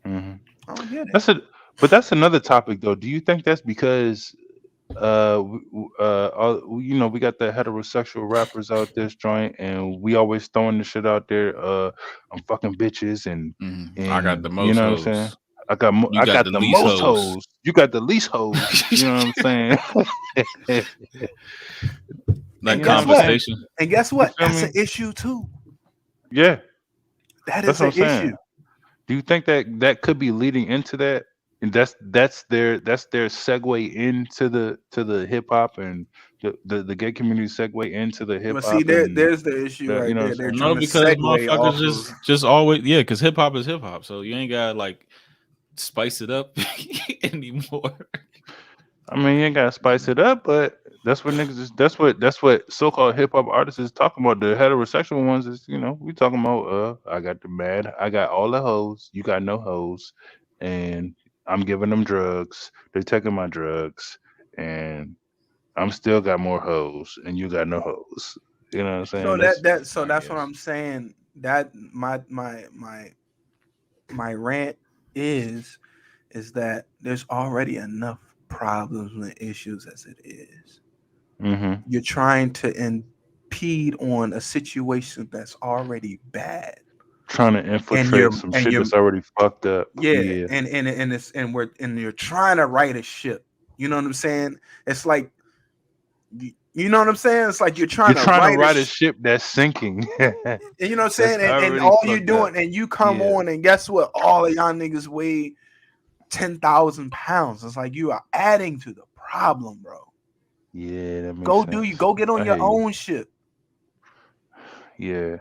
I don't get it.
But that's another topic though. Do you think that's because we got the heterosexual rappers out this joint and we always throwing the shit out there, I'm fucking bitches and
I got the most,
you know
hoes.
what I'm saying? I got the most hoes. You got the least hoes. You know what I'm saying?
That conversation.
And guess what? That's an issue too.
Yeah.
That
That's
is
what
an
I'm saying.
issue.
Do you think that that could be leading into that? And that's their segue into the hip hop and the gay community segue into the hip
But see,
hop and
there's the issue
the,
right
you know
there.
what I'm
They're
saying?
No,
trying to
because
segue off
motherfuckers
of.
just always because hip hop is hip hop, so you ain't gotta like spice it up anymore.
I mean, you ain't gotta spice it up, but that's what niggas is. That's what so-called hip hop artists is talking about. The heterosexual ones is, we talking about. I got the mad. I got all the hoes. You got no hoes, and I'm giving them drugs. They're taking my drugs, and I'm still got more hoes, and you got no hoes. You know what I'm
So
saying? That's
I
that's what
guess.
I'm saying. That my rant is that there's already enough problems and issues as it is.
mm-hmm.
You're trying to impede on a situation that's already bad,
Trying to
and
infiltrate some shit
you're
that's already fucked up.
yeah,
Yeah,
and it's and you're trying to right a ship. You know what I'm saying? It's like you know what I'm saying? It's like you're trying
you're
to
trying to
right a
ride a ship that's sinking.
and you know what I'm
That's
saying? And
already
all you
fucked up.
doing, and you come
Yeah.
on, and guess what? All of y'all niggas weigh 10,000 pounds. It's like you are adding to the problem, bro.
Yeah, that makes sense.
Go get on
I
your
hear you.
own ship.
Yeah.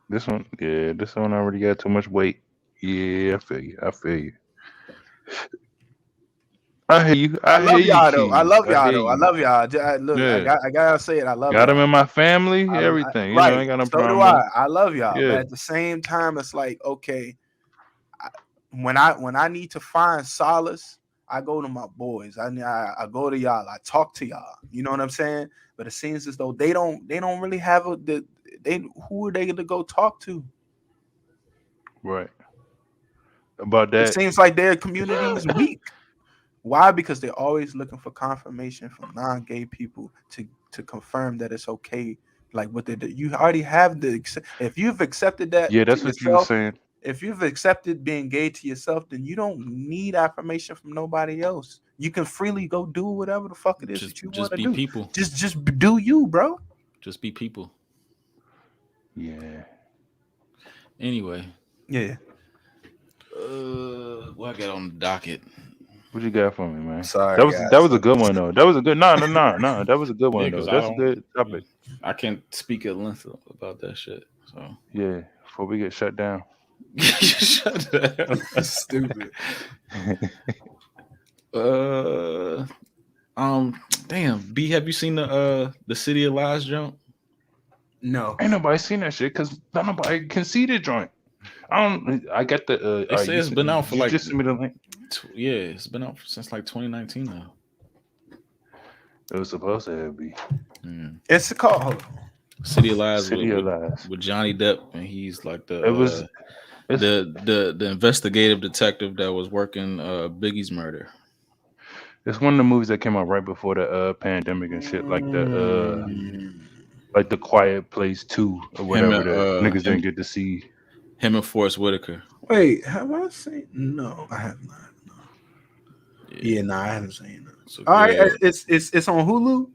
This one already got too much weight. Yeah, I feel you. I feel you. I hear you.
I
I hear
love
you,
y'all though. I
Keys.
love
I
y'all
hear
though. I
you.
love y'all. Look,
Yeah.
I gotta say it. I love
Got
y'all.
him in my family, everything. I
Right.
ain't got no
So do
problem.
I. I love y'all. But
Yeah.
at the same time, it's like, okay, when I need to find solace, I go to my boys. I go to y'all. I talk to y'all. You know what I'm saying? But it seems as though they don't really have they who are they to go talk to?
Right. About
It
that.
seems like their community is weak. Why? Because they're always looking for confirmation from non-gay people to confirm that it's okay. Like what they do. You already have if you've accepted that
Yeah,
to
that's what you were
yourself,
saying.
if you've accepted being gay to yourself, then you don't need affirmation from nobody else. You can freely go do whatever the fuck it is that you want
Just
to
be
do.
people.
Just do you, bro.
Just be people.
Yeah.
Anyway,
Yeah.
what I got on the docket?
What you got for me, man?
Sorry,
That
guys.
was a good one though. That was a good no. That was a good
Yeah,
one
because
though.
I
That's a
don't.
good topic.
I can't speak at length about that shit. So
Yeah. Before we get shut down.
shut the hell up.
Stupid.
Uh, damn. B, have you seen the City of Lies jump?
No.
Ain't nobody seen that shit because nobody can see the joint. I got the
They say it's been out for
you
like
just sent me the link.
yeah, it's been out since like 2019 now.
It was supposed to be
It's called hold on.
City of Lies
City of Lies.
with Johnny Depp, and he's like
It was it's,
the investigative detective that was working Biggie's murder.
it's one of the movies that came out right before the pandemic and shit, like the Quiet Place 2 or
Him
whatever
and
that niggas didn't get to see.
him and Forrest Whitaker.
Wait, have I seen? No, I have not. No. Yeah, no, I haven't seen it.
So
All right,
good.
it's on Hulu.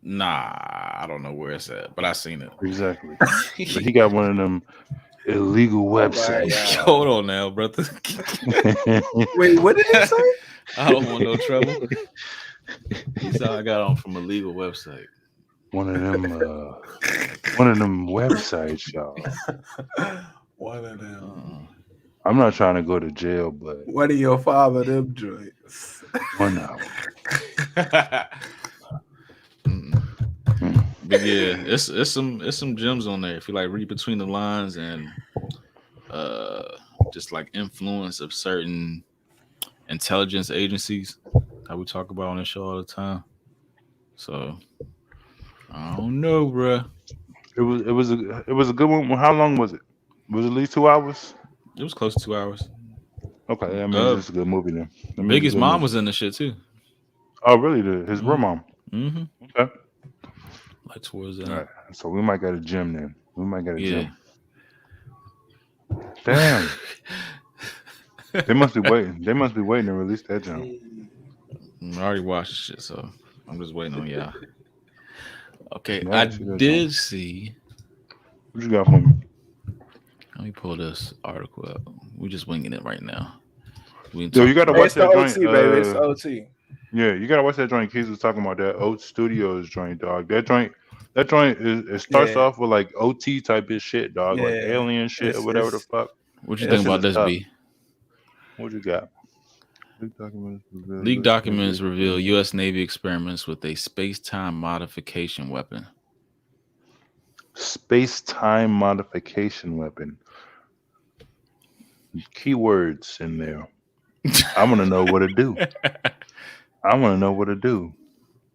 Nah, I don't know where it's at, but I seen it.
Exactly. But he got one of them illegal websites.
God.
Hold on now, brother.
Wait, what did he say?
I don't want no trouble. He said I got on from a legal website.
one of them websites, y'all.
One of them.
I'm not trying to go to jail, but
One of your father them joints.
one of
But yeah, it's some gems on there. If you like read between the lines and just like influence of certain intelligence agencies that we talk about on this show all the time. So I don't know, bruh.
It was a good one. How long was it? Was it at least 2 hours?
It was close to 2 hours.
Okay, I mean it's a good movie then.
Biggie's mom was in the shit too.
Oh really? His real mom.
Mm-hmm.
Okay.
Like towards that.
All right. So we might get a gym then. We might get a
Yeah.
gym. Damn. They must be waiting. They must be waiting to release that gym.
I already watched the shit, so I'm just waiting on y'all. Okay,
Yeah,
I
I see that
did see.
What you got for me?
Let me pull this article up. We're just winging it right now. We can
Yo,
talk
you gotta
Hey,
about
watch
it's the
that joint.
OT, baby. It's the OT.
Yeah, you gotta watch that joint. Keys was talking about that Oat Studios joint, dog. That joint is it starts
Yeah,
off with like OT type of shit, dog, like
yeah.
alien shit or whatever the
It's
fuck.
what you
That
think
it's
shit
about
is
this,
tough.
B.
What you got? Leaked documents reveal
Leaked
U.S. Navy
documents reveal
experiments.
U.S. Navy experiments with a space-time modification weapon.
Space-time modification weapon. Keywords in there. I want to know what it do. I want to know what it do.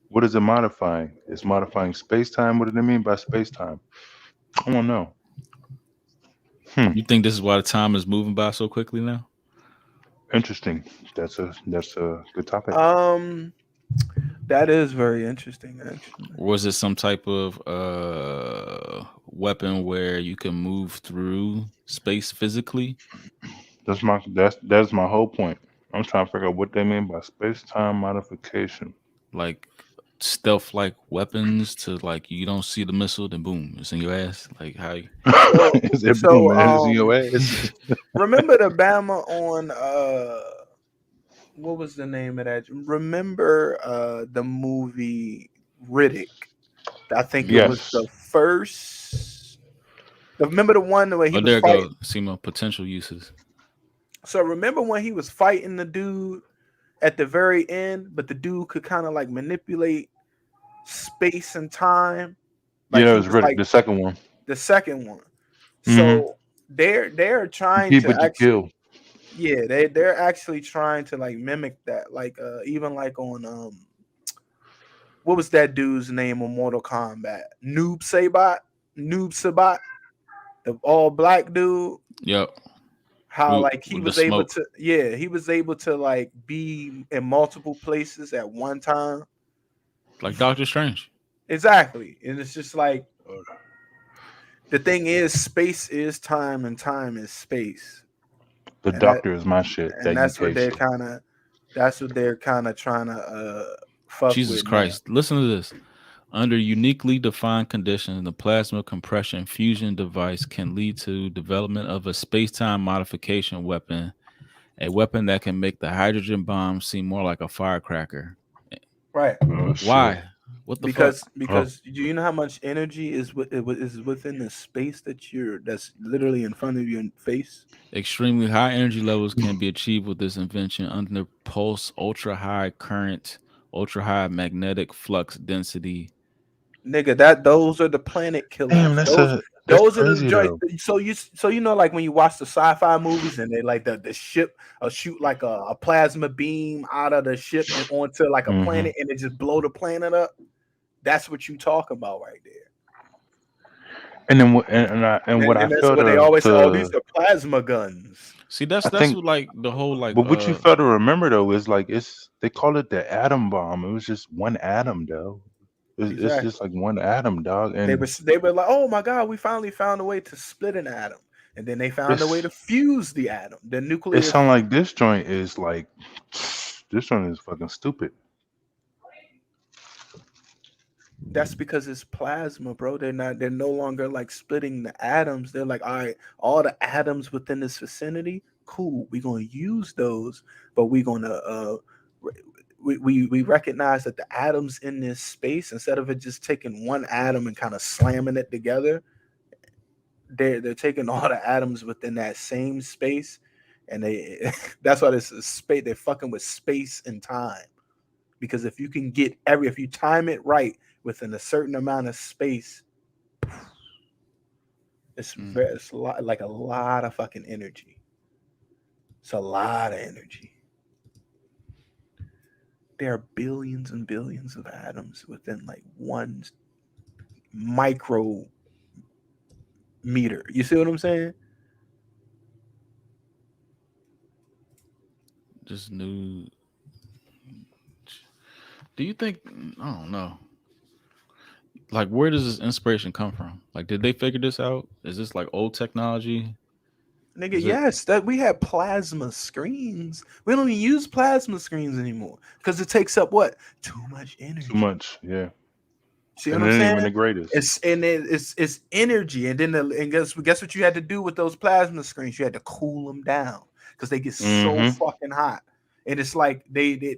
What is it modifying? It's modifying space-time. What do they mean by space-time? I want to know.
You think this is why the time is moving by so quickly now?
Interesting. That's a good topic.
that is very interesting, actually.
Or was it some type of weapon where you can move through space physically,
That's my whole point. I'm trying to figure out what they mean by space-time modification.
like stealth-like weapons to like you don't see the missile, then boom, it's in your ass. Like how?
So
Is it boom
so
and it's in your ass?
remember the Bama on what was the name of that? Remember the movie Riddick? I think it was
Yes.
the first. Remember the one where he
Oh,
was
there it
fighting.
go. See my potential uses.
So remember when he was fighting the dude at the very end, but the dude could kind of like manipulate space and time,
Yeah,
like
that
he
was
was
Riddick,
like
the second one.
the second one.
Mm-hmm.
So they're
You
trying
keep
to
what you
actually,
kill.
yeah, they're actually trying to like mimic that, like even like on what was that dude's name on Mortal Kombat? Noob Sabat, the all black dude.
Yep.
How like he
With the
was able
smoke,
to, yeah, he was able to like be in multiple places at one time.
like Doctor Strange.
Exactly, and it's just like the thing is, space is time, and time is space,
The
and that
doctor is my shit.
and
That UK shit.
that's what they're kind of trying to fuck
Jesus
with now.
Christ! Listen to this. Under uniquely defined conditions, the plasma compression fusion device can lead to development of a space-time modification weapon, a weapon that can make the hydrogen bomb seem more like a firecracker.
Right.
Oh shit.
Why? What the fuck?
Oh,
Because do you know how much energy is within the space that's literally in front of your face?
Extremely high energy levels can be achieved with this invention under pulse, ultra high current, ultra high magnetic flux density.
Nigga, that those are the planet
damn,
killers.
that's
Those
a that's
those are the
crazy
joy.
though.
So you know, like when you watch the sci-fi movies and they like the ship shoot like a plasma beam out of the ship and onto like a
Hmm.
planet and it just blow the planet up. That's what you talk about right there.
And then and what I
And that's
felt
what they always say. Oh, these
to
are plasma guns.
See,
I
that's
think,
what like the whole like
but what you fail to remember though is like it's they call it the atom bomb. It was just one atom though. It's just
Exactly.
like one atom, dog. And
They were like, oh my god, we finally found a way to split an atom, and then they found a way
it's
to fuse the atom, the
it
nuclear.
sounds like this joint is like this joint is fucking stupid.
That's because it's plasma, bro. They're no longer like splitting the atoms. They're like, all right, all the atoms within this vicinity, cool. We're gonna use those, but we're gonna we recognize that the atoms in this space, instead of it just taking one atom and kind of slamming it together, they're taking all the atoms within that same space, and they that's why this is space. They're fucking with space and time, because if you can get if you time it right within a certain amount of space, it's like a lot of fucking energy. It's a lot of energy. There are billions and billions of atoms within like one micrometer. You see what I'm saying?
just new. Do you think? I don't know. Like, where does this inspiration come from? Like, did they figure this out? Is this like old technology?
Nigga,
Is it
yes, that we have plasma screens. We don't even use plasma screens anymore because it takes up what? Too much
Too
energy.
much, yeah.
See what
And
I'm
it ain't even
saying?
the greatest.
It's energy, and then guess what you had to do with those plasma screens? You had to cool them down because they get so
Mm-hmm.
fucking hot. And it's like they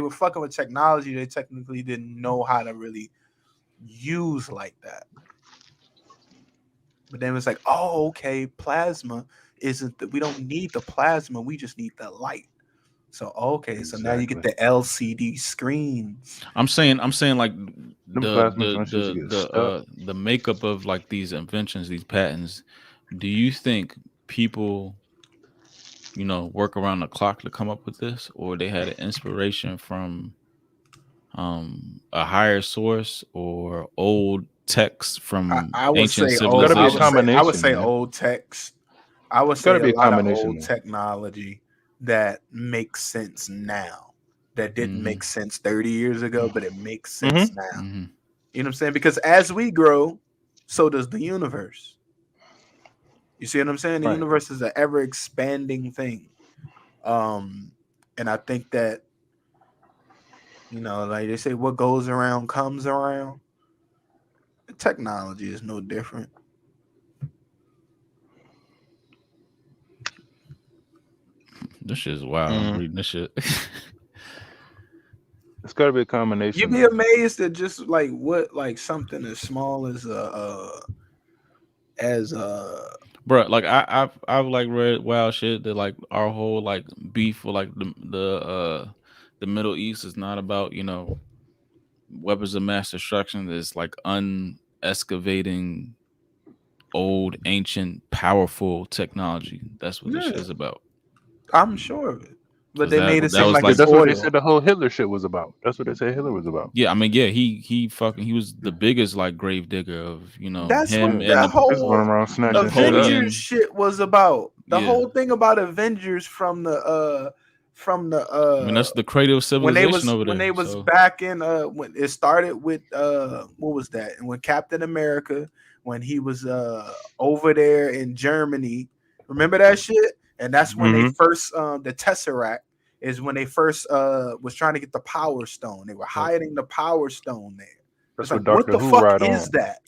were fucking with technology they technically didn't know how to really use like that. But then it's like, oh, okay, plasma isn't we don't need the plasma, we just need the light. So okay, so now you get
Exactly.
the LCD screens.
I'm saying like
Them
the
plasma
the
joints used to
the
get
the
stuck.
the makeup of like these inventions, these patents. Do you think people, work around the clock to come up with this, or they had an inspiration from a higher source or old texts from
I would
ancient
say
It's got
old.
to be
I
a
would
civilizations?
say I would
combination,
say
man.
old text. I would
It's got
say
to
a
be a
lot of
combination,
old
man.
technology that makes sense now. That didn't
Hmm.
make sense 30 years ago, but it makes sense
Mm-hmm.
now.
Hmm.
You know what I'm saying? Because as we grow, so does the universe. You see what I'm saying? The
Right.
universe is an ever expanding thing. Um, and I think that, like they say, what goes around comes around. Technology is no different.
This shit is wild. I'm
Mm.
reading this shit.
It's got to be a
You'd
combination
be
of.
amazed at just like what like something as small as as
Bro, like I've like read wild shit that like our whole like beef with like the Middle East is not about, weapons of mass destruction. It's like unexcavating old, ancient, powerful technology. That's what this shit
yeah,
is about.
I'm sure of it. But
Because
they
that
made it
that
seem
was
like
Yeah,
like,
it's
that's what they
oil.
said the whole Hitler shit was about. That's what they said Hitler was about.
yeah, I mean, yeah, he was the biggest like grave digger of,
That's
him
what
and
that
Just running
whole
around snatching shit up.
Avengers
Napoleon.
shit was about. The
Yeah.
whole thing about Avengers from the
I mean, that's the cradle of civilization over
when
there.
they was
So
back in when it started with what was that? And when Captain America when he was over there in Germany, remember that shit? And that's when they
Mm-hmm.
first the Tesseract is when they first was trying to get the Power Stone. They were
yep.
hiding the Power Stone there. It's
That's
like
what
what
Doctor
the
Who
fuck
ride
is
on.
that?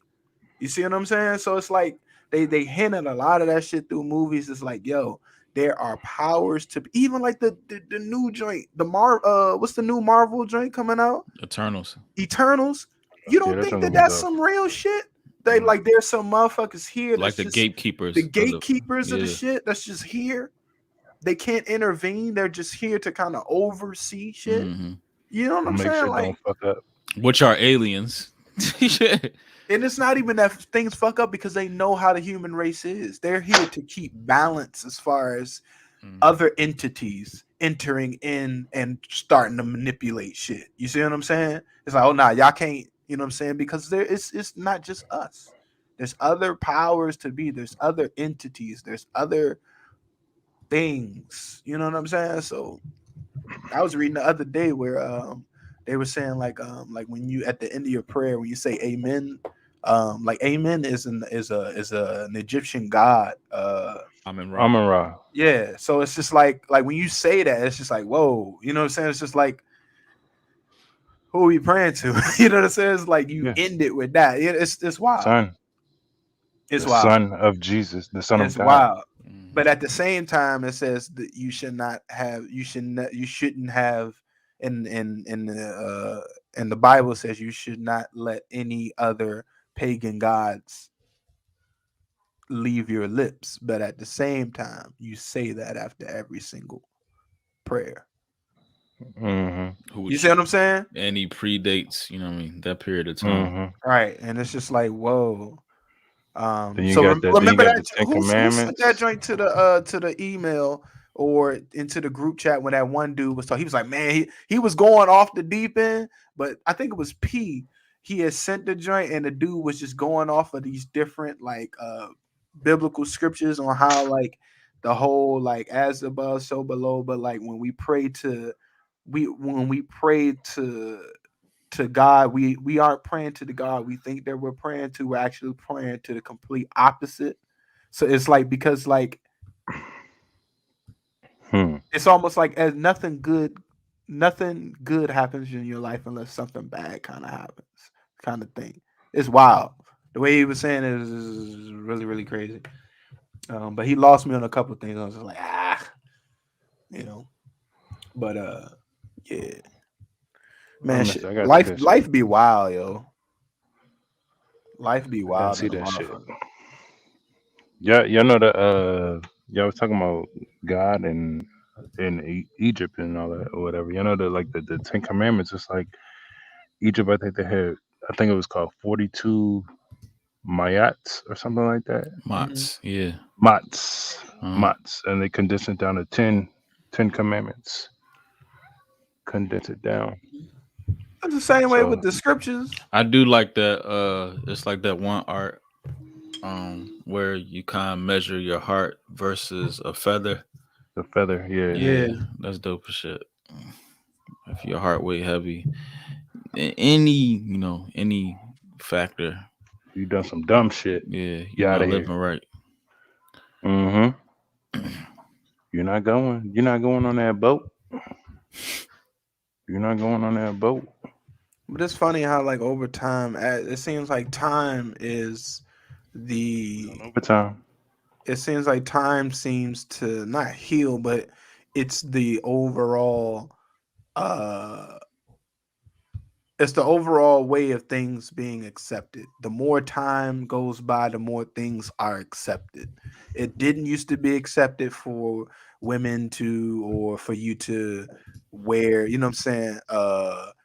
You see what I'm saying? So it's like they hinted a lot of that shit through movies. It's like, yo, there are powers to even like the new joint, what's the new Marvel joint coming out?
Eternals.
Eternals. You
Yeah,
don't
that's
think
gonna
that
be
that's
tough.
some real shit? They
Mm.
like there's some motherfuckers here
Like
that's
the
just the
gatekeepers of the
gatekeepers of the
yeah.
shit that's just here. They can't intervene. They're just here to kind of oversee shit.
Hmm.
You know what I'm
Make
saying?
shit don't
Like,
fuck up.
Which are aliens. Yeah.
and it's not even that things fuck up because they know how the human race is. They're here to keep balance as far as
Mhm.
other entities entering in and starting to manipulate shit. You see what I'm saying? It's like, oh nah, y'all can't, you know what I'm saying? Because it's not just us. There's other powers to be, there's other entities, there's other things. You know what I'm saying? So I was reading the other day where they were saying like when you at the end of your prayer when you say amen, like amen is an Egyptian god.
I'm in Ra.
Amun Ra.
Yeah, so it's just like when you say that, it's just like whoa, you know what I'm saying? It's just like who are we praying to? You know what I'm saying? It's like you
Yeah.
end it with that. It's wild.
Son.
It's
The
wild.
Son of Jesus. The Son of
It's
God.
wild. But
Mhm.
at the same time, it says that you should not have, you shouldn't have, in the Bible says you should not let any other pagan gods leave your lips. But at the same time, you say that after every single prayer.
Mm-hmm.
You see
Which
what I'm saying?
and he predates, what I mean, that period of time.
Mm-hmm.
Right. And it's just like, whoa.
Then you
So
got that. Then you
remember
got
that
the Ten
who sent that
Commandments.
joint to the email or into the group chat when that one dude was talking. He was like, man, he was going off the deep end, but I think it was P. He had sent the joint, and the dude was just going off of these different like biblical scriptures on how like the whole like as above, so below. But like when we pray to God, we aren't praying to the God we think that we're praying to. We're actually praying to the complete opposite. So it's like because like
Hmm.
it's almost like as nothing good happens in your life unless something bad kind of happens. kind of thing. It's wild. The way he was saying it is really, really crazy. But he lost me on a couple of things. I was just like, you know. But yeah,
I
man,
missed. I gotta see
life
that shit.
life be wild, yo. Life be
I gotta
wild
see
in a
that shit.
motherfucker.
Yeah, y'all know the y'all was talking about God and in Egypt and all that or whatever. You know the like the Ten Commandments. It's like Egypt. I think they had. I think it was called 42 mayats or something like that.
Hmm.
Mots, yeah.
Mats,
Uh,
mats, and they condensed it down to 10 commandments. Condense it down.
It's the same way with
So
the scriptures.
I do like that. It's like that one art where you kind of measure your heart versus a feather.
the feather, yeah,
Yeah,
Yeah, that's dope as shit. If your heart weight heavy, any any factor,
you done some dumb shit.
yeah,
You
you're
out
not
of here.
living right.
Mm-hmm. You're not going. You're not going on that boat. You're not going on that boat.
but it's funny how like over time, it seems like time is the.
On overtime.
It seems like time seems to not heal, but it's the overall. Uh, it's the overall way of things being accepted. The more time goes by, the more things are accepted. It didn't used to be accepted for women to or for you to wear, you know what I'm saying,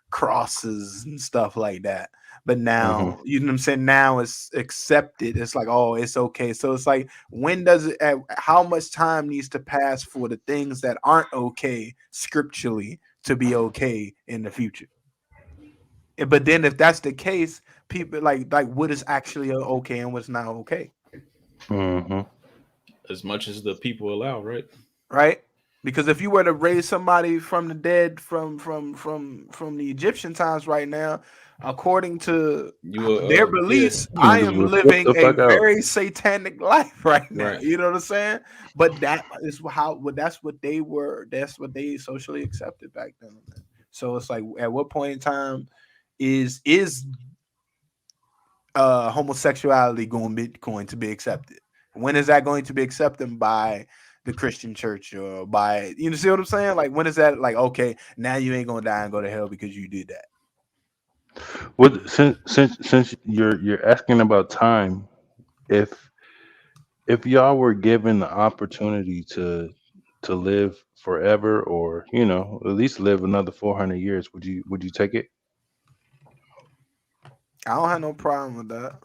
crosses and stuff like that. But
Mm-hmm.
now, you know what I'm saying, now it's accepted. It's like, oh, it's okay. So it's like, when does it how much time needs to pass for the things that aren't okay scripturally to be okay in the future? But then if that's the case, people like what is actually okay and what's not okay,
Mm-hmm.
As much as the people allow, right?
right? Because if you were to raise somebody from the dead from the Egyptian times right now, according to
You will,
their
yeah,
beliefs, I
Niggas
am
will flip
living
the
a
fuck out.
very satanic life right now.
right.
You know what I'm saying? But that is how that's what they were. That's what they socially accepted back then. So it's like, at what point in time is homosexuality going to be accepted? When is that going to be accepted by the Christian church or by, you know, see what I'm saying? Like, when is that like, okay, now you ain't gonna die and go to hell because you did that?
What since you're asking about time, if y'all were given the opportunity to live forever, or at least live another 400 years, would you take it?
I don't have no problem with that.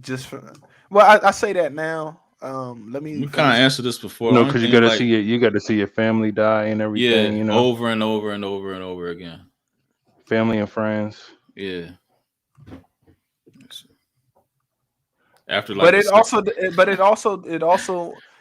Just for, well, I say that now. Let me
We kind of
finish.
answered this before. The
No,
only
because you
thing,
got to
like,
see it. You got to see your family die and everything.
yeah, over and over and over and over again.
Family and friends.
Yeah, after
But
like
it also, but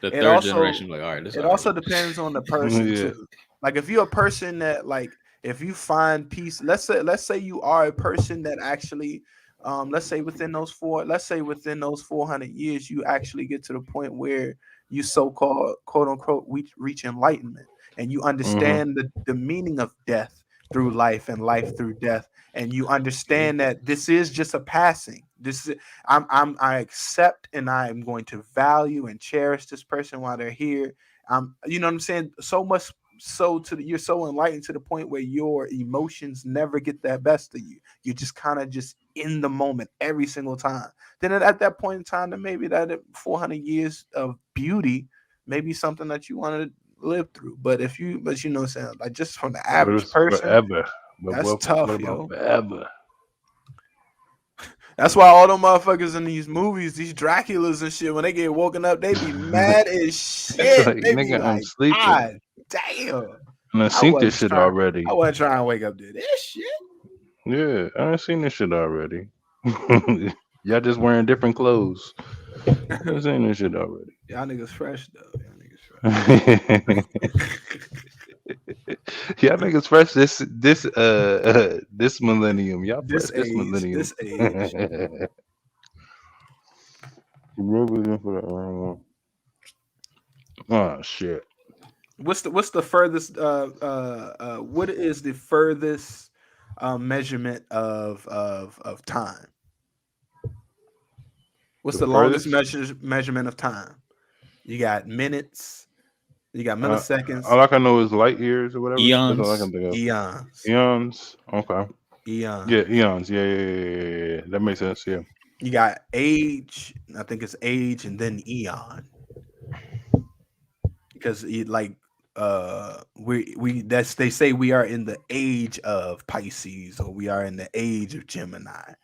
the
it
third
also
generation, like, all right, this
it
all right.
also depends on the person
Yeah.
too. Like, if you're a person that, like, if you find peace, let's say you are a person that actually, let's say within those 400 years, you actually get to the point where you so-called quote unquote reach enlightenment, and you
Hmm.
understand the meaning of death through life and life through death, and you understand that this is just a passing. This is, I accept and I am going to value and cherish this person while they're here. You know what I'm saying? So much so you're so enlightened to the point where your emotions never get that best of you. You're just kind of just in the moment every single time. Then at that point in time, then maybe that 400 years of beauty may be something that you want to live through. But you know what I'm saying? Like, just from the
But
average
it's
person,
forever. But
that's
what
tough,
about
yo.
forever?
That's why all them motherfuckers in these movies, these Draculas and shit, when they get woken up, they be mad as
It's
shit.
like,
They be
nigga, I'm
like,
sleeping.
God damn.
And I
I
seen this
wasn't
shit
trying.
already.
I wasn't trying to wake up to this shit.
Yeah, I seen this shit already. Y'all just wearing different clothes. I seen this shit already.
Y'all niggas fresh though. Y'all niggas fresh.
Y'all niggas fresh this millennium. Y'all fresh
This
this
age,
millennium.
this age.
Really for that one. Oh shit.
What's the furthest? What is the furthest measurement of time. What's
The
the longest
furthest.
measurement of time? You got minutes. You got
Uh,
milliseconds.
all I can know is light years or whatever. That's all I can
Eons.
think of.
Eons.
Eons. Okay. Yeah,
Eons.
eons. Yeah. That makes sense. Yeah.
You got age. I think it's age and then eon. Because like we that's they say we are in the age of Pisces or we are in the age of Gemini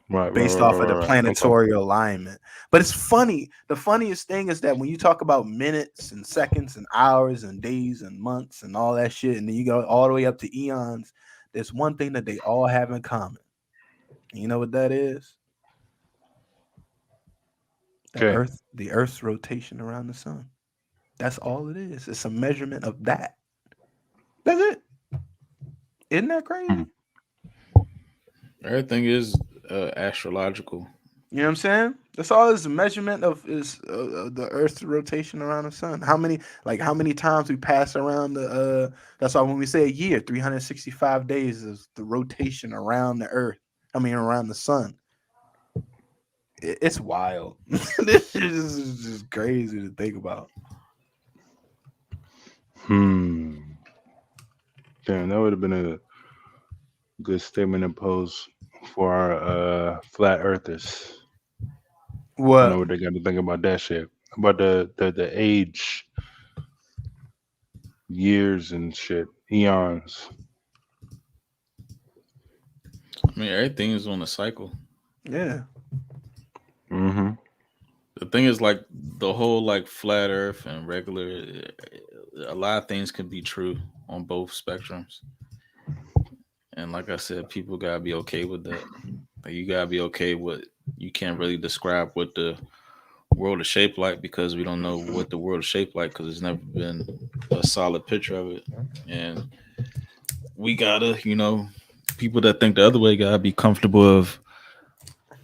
Right. Right.
based
Right.
off of
Right.
the
Right. Okay.
planetary alignment. But it's funny. The funniest thing is that when you talk about minutes and seconds and hours and days and months and all that shit, and then you go all the way up to eons, there's one thing that they all have in common. You know what that is?
Okay.
The Earth's rotation around the sun. That's all it is. It's a measurement of that. That's it. Isn't that
Hmm.
crazy?
Everything is astrological.
You know what I'm saying? That's all. Is a measurement of is the Earth's rotation around the sun. How many times we pass around the? That's why when we say a year, 365 days is the rotation around the Earth. I mean, around the sun. It's wild. This shit is just crazy to think about.
Hmm. Damn, that would have been a good statement to pose for our flat earthers. I know
What?
what they got to think about that shit. About the age, years and shit, eons.
I mean, everything is on a cycle.
Yeah.
Mm-hmm.
The thing is, like the whole like flat Earth and regular, a lot of things can be true on both spectrums. And like I said, people gotta be okay with that. Like you gotta be okay with you can't really describe what the world is shaped like because we don't know what the world is shaped like because there's never been a solid picture of it. And we gotta, people that think the other way gotta be comfortable of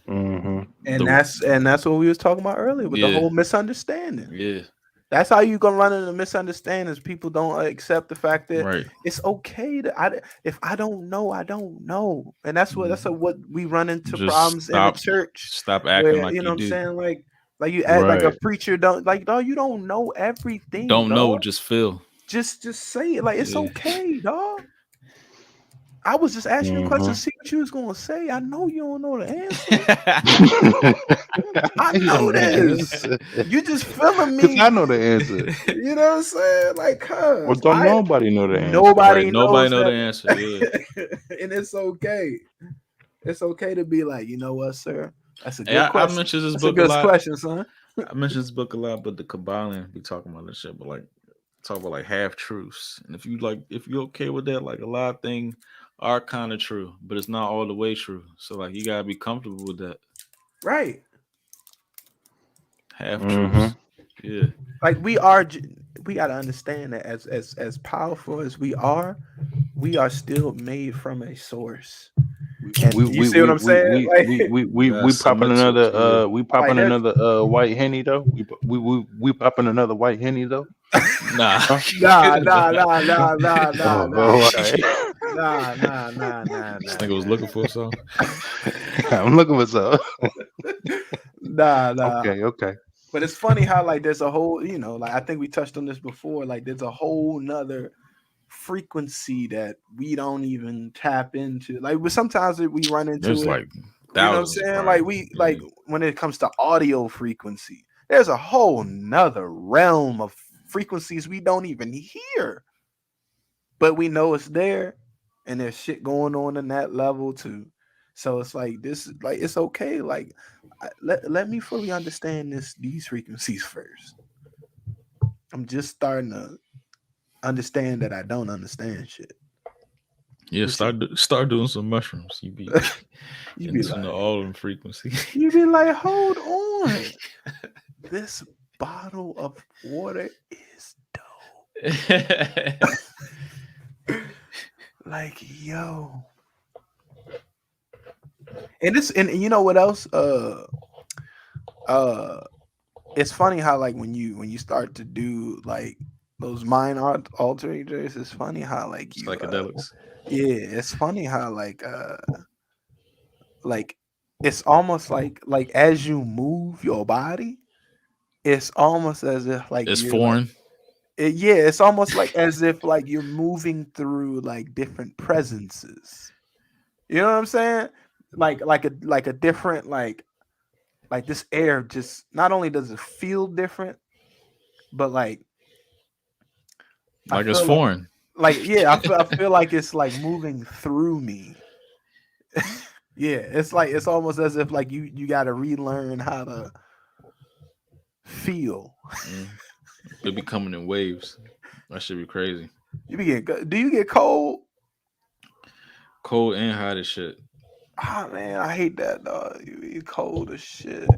Mm-hmm.
And
the
that's what we was talking about earlier with the
yeah,
whole misunderstanding.
yeah,
That's how you gonna run into misunderstandings. People don't accept the fact that
right.
it's okay to if I don't know, I don't know, and that's
Mhm.
what we run into
Just
problems in the
stop
church
stop acting
where
like
you know
you
what I'm
do.
saying like you act like a
Right.
preacher don't like dog you don't know everything
Don't know,
dog
just feel.
just say it like it's
Yeah.
okay dog. I was just asking you a question to
Mm-hmm.
see what you was gonna say. I know you don't know the answer. I
You don't
know
know the
this.
answer.
You just feeling
Cause
me.
I know the answer.
You know what I'm saying? Like,
Or
cuz
don't nobody know the answer.
Right.
nobody
Nobody
knows
know the
that.
answer. Yeah.
And it's okay. It's okay to be like, you know what, sir? That's a
Hey,
good
I
question.
mentioned this
That's a
book a
good
lot.
question, son.
I mentioned this book a lot, but the Kabbalah be talking about this shit, but like talk about like half truths. And if you're okay with that, like a lot of things are kind of true, but it's not all the way true. So like you gotta be comfortable with that.
Right.
Half
Mm-hmm.
truths. Yeah.
Like we gotta understand that as powerful as we are still made from a source. And
We
you
we
see what
we
I'm
we
saying?
we
Like,
we we
You
we
gotta
we popping
submit to it.
another
Yeah.
like there's
white henny though. We popping another white henny though.
Nah.
Huh?
nah, nah,
Nah.
nah, nah, nah, nah,
Oh,
nah,
all
nah.
right.
Nah, nah, nah, nah,
This
nah,
nigga was
nah.
looking for something.
I'm looking for some.
Nah, nah.
Okay, okay.
But it's funny how like there's a whole, like I think we touched on this before. Like there's a whole nother frequency that we don't even tap into. Like but sometimes we run into
There's
it.
like
You know what I'm
thousands
saying?
probably.
Like we
Yeah.
like when it comes to audio frequency, there's a whole nother realm of frequencies we don't even hear. But we know it's there and there's shit going on in that level too. So it's like this like it's okay. Like let me fully understand these frequencies first. I'm just starting to understand that I don't understand shit.
Yeah,
This is
start doing some mushrooms. You be
you
in
be
tune to
like
all of them frequency.
you be like, hold on. This bottle of water is dope. Like, yo. And this and you know what else? Uh it's funny how like when you start to do like those mind altering journeys, it's funny how like you
Psychedelics.
Yeah, it's funny how like it's almost like as you move your body, it's almost as if like
It's
you're like
foreign.
yeah, it's almost like as if like you're moving through like different presences. You know what I'm saying? Like a different like this air just not only does it feel different, but like I
Like it's
feel
foreign.
like yeah, I feel like it's like moving through me. Yeah, it's like it's almost as if like you got to relearn how to feel.
Mm. It be coming in waves. That should be crazy.
You be getting, do you get cold?
Cold and hot as shit.
Ah man, I hate that dog. You be cold as shit.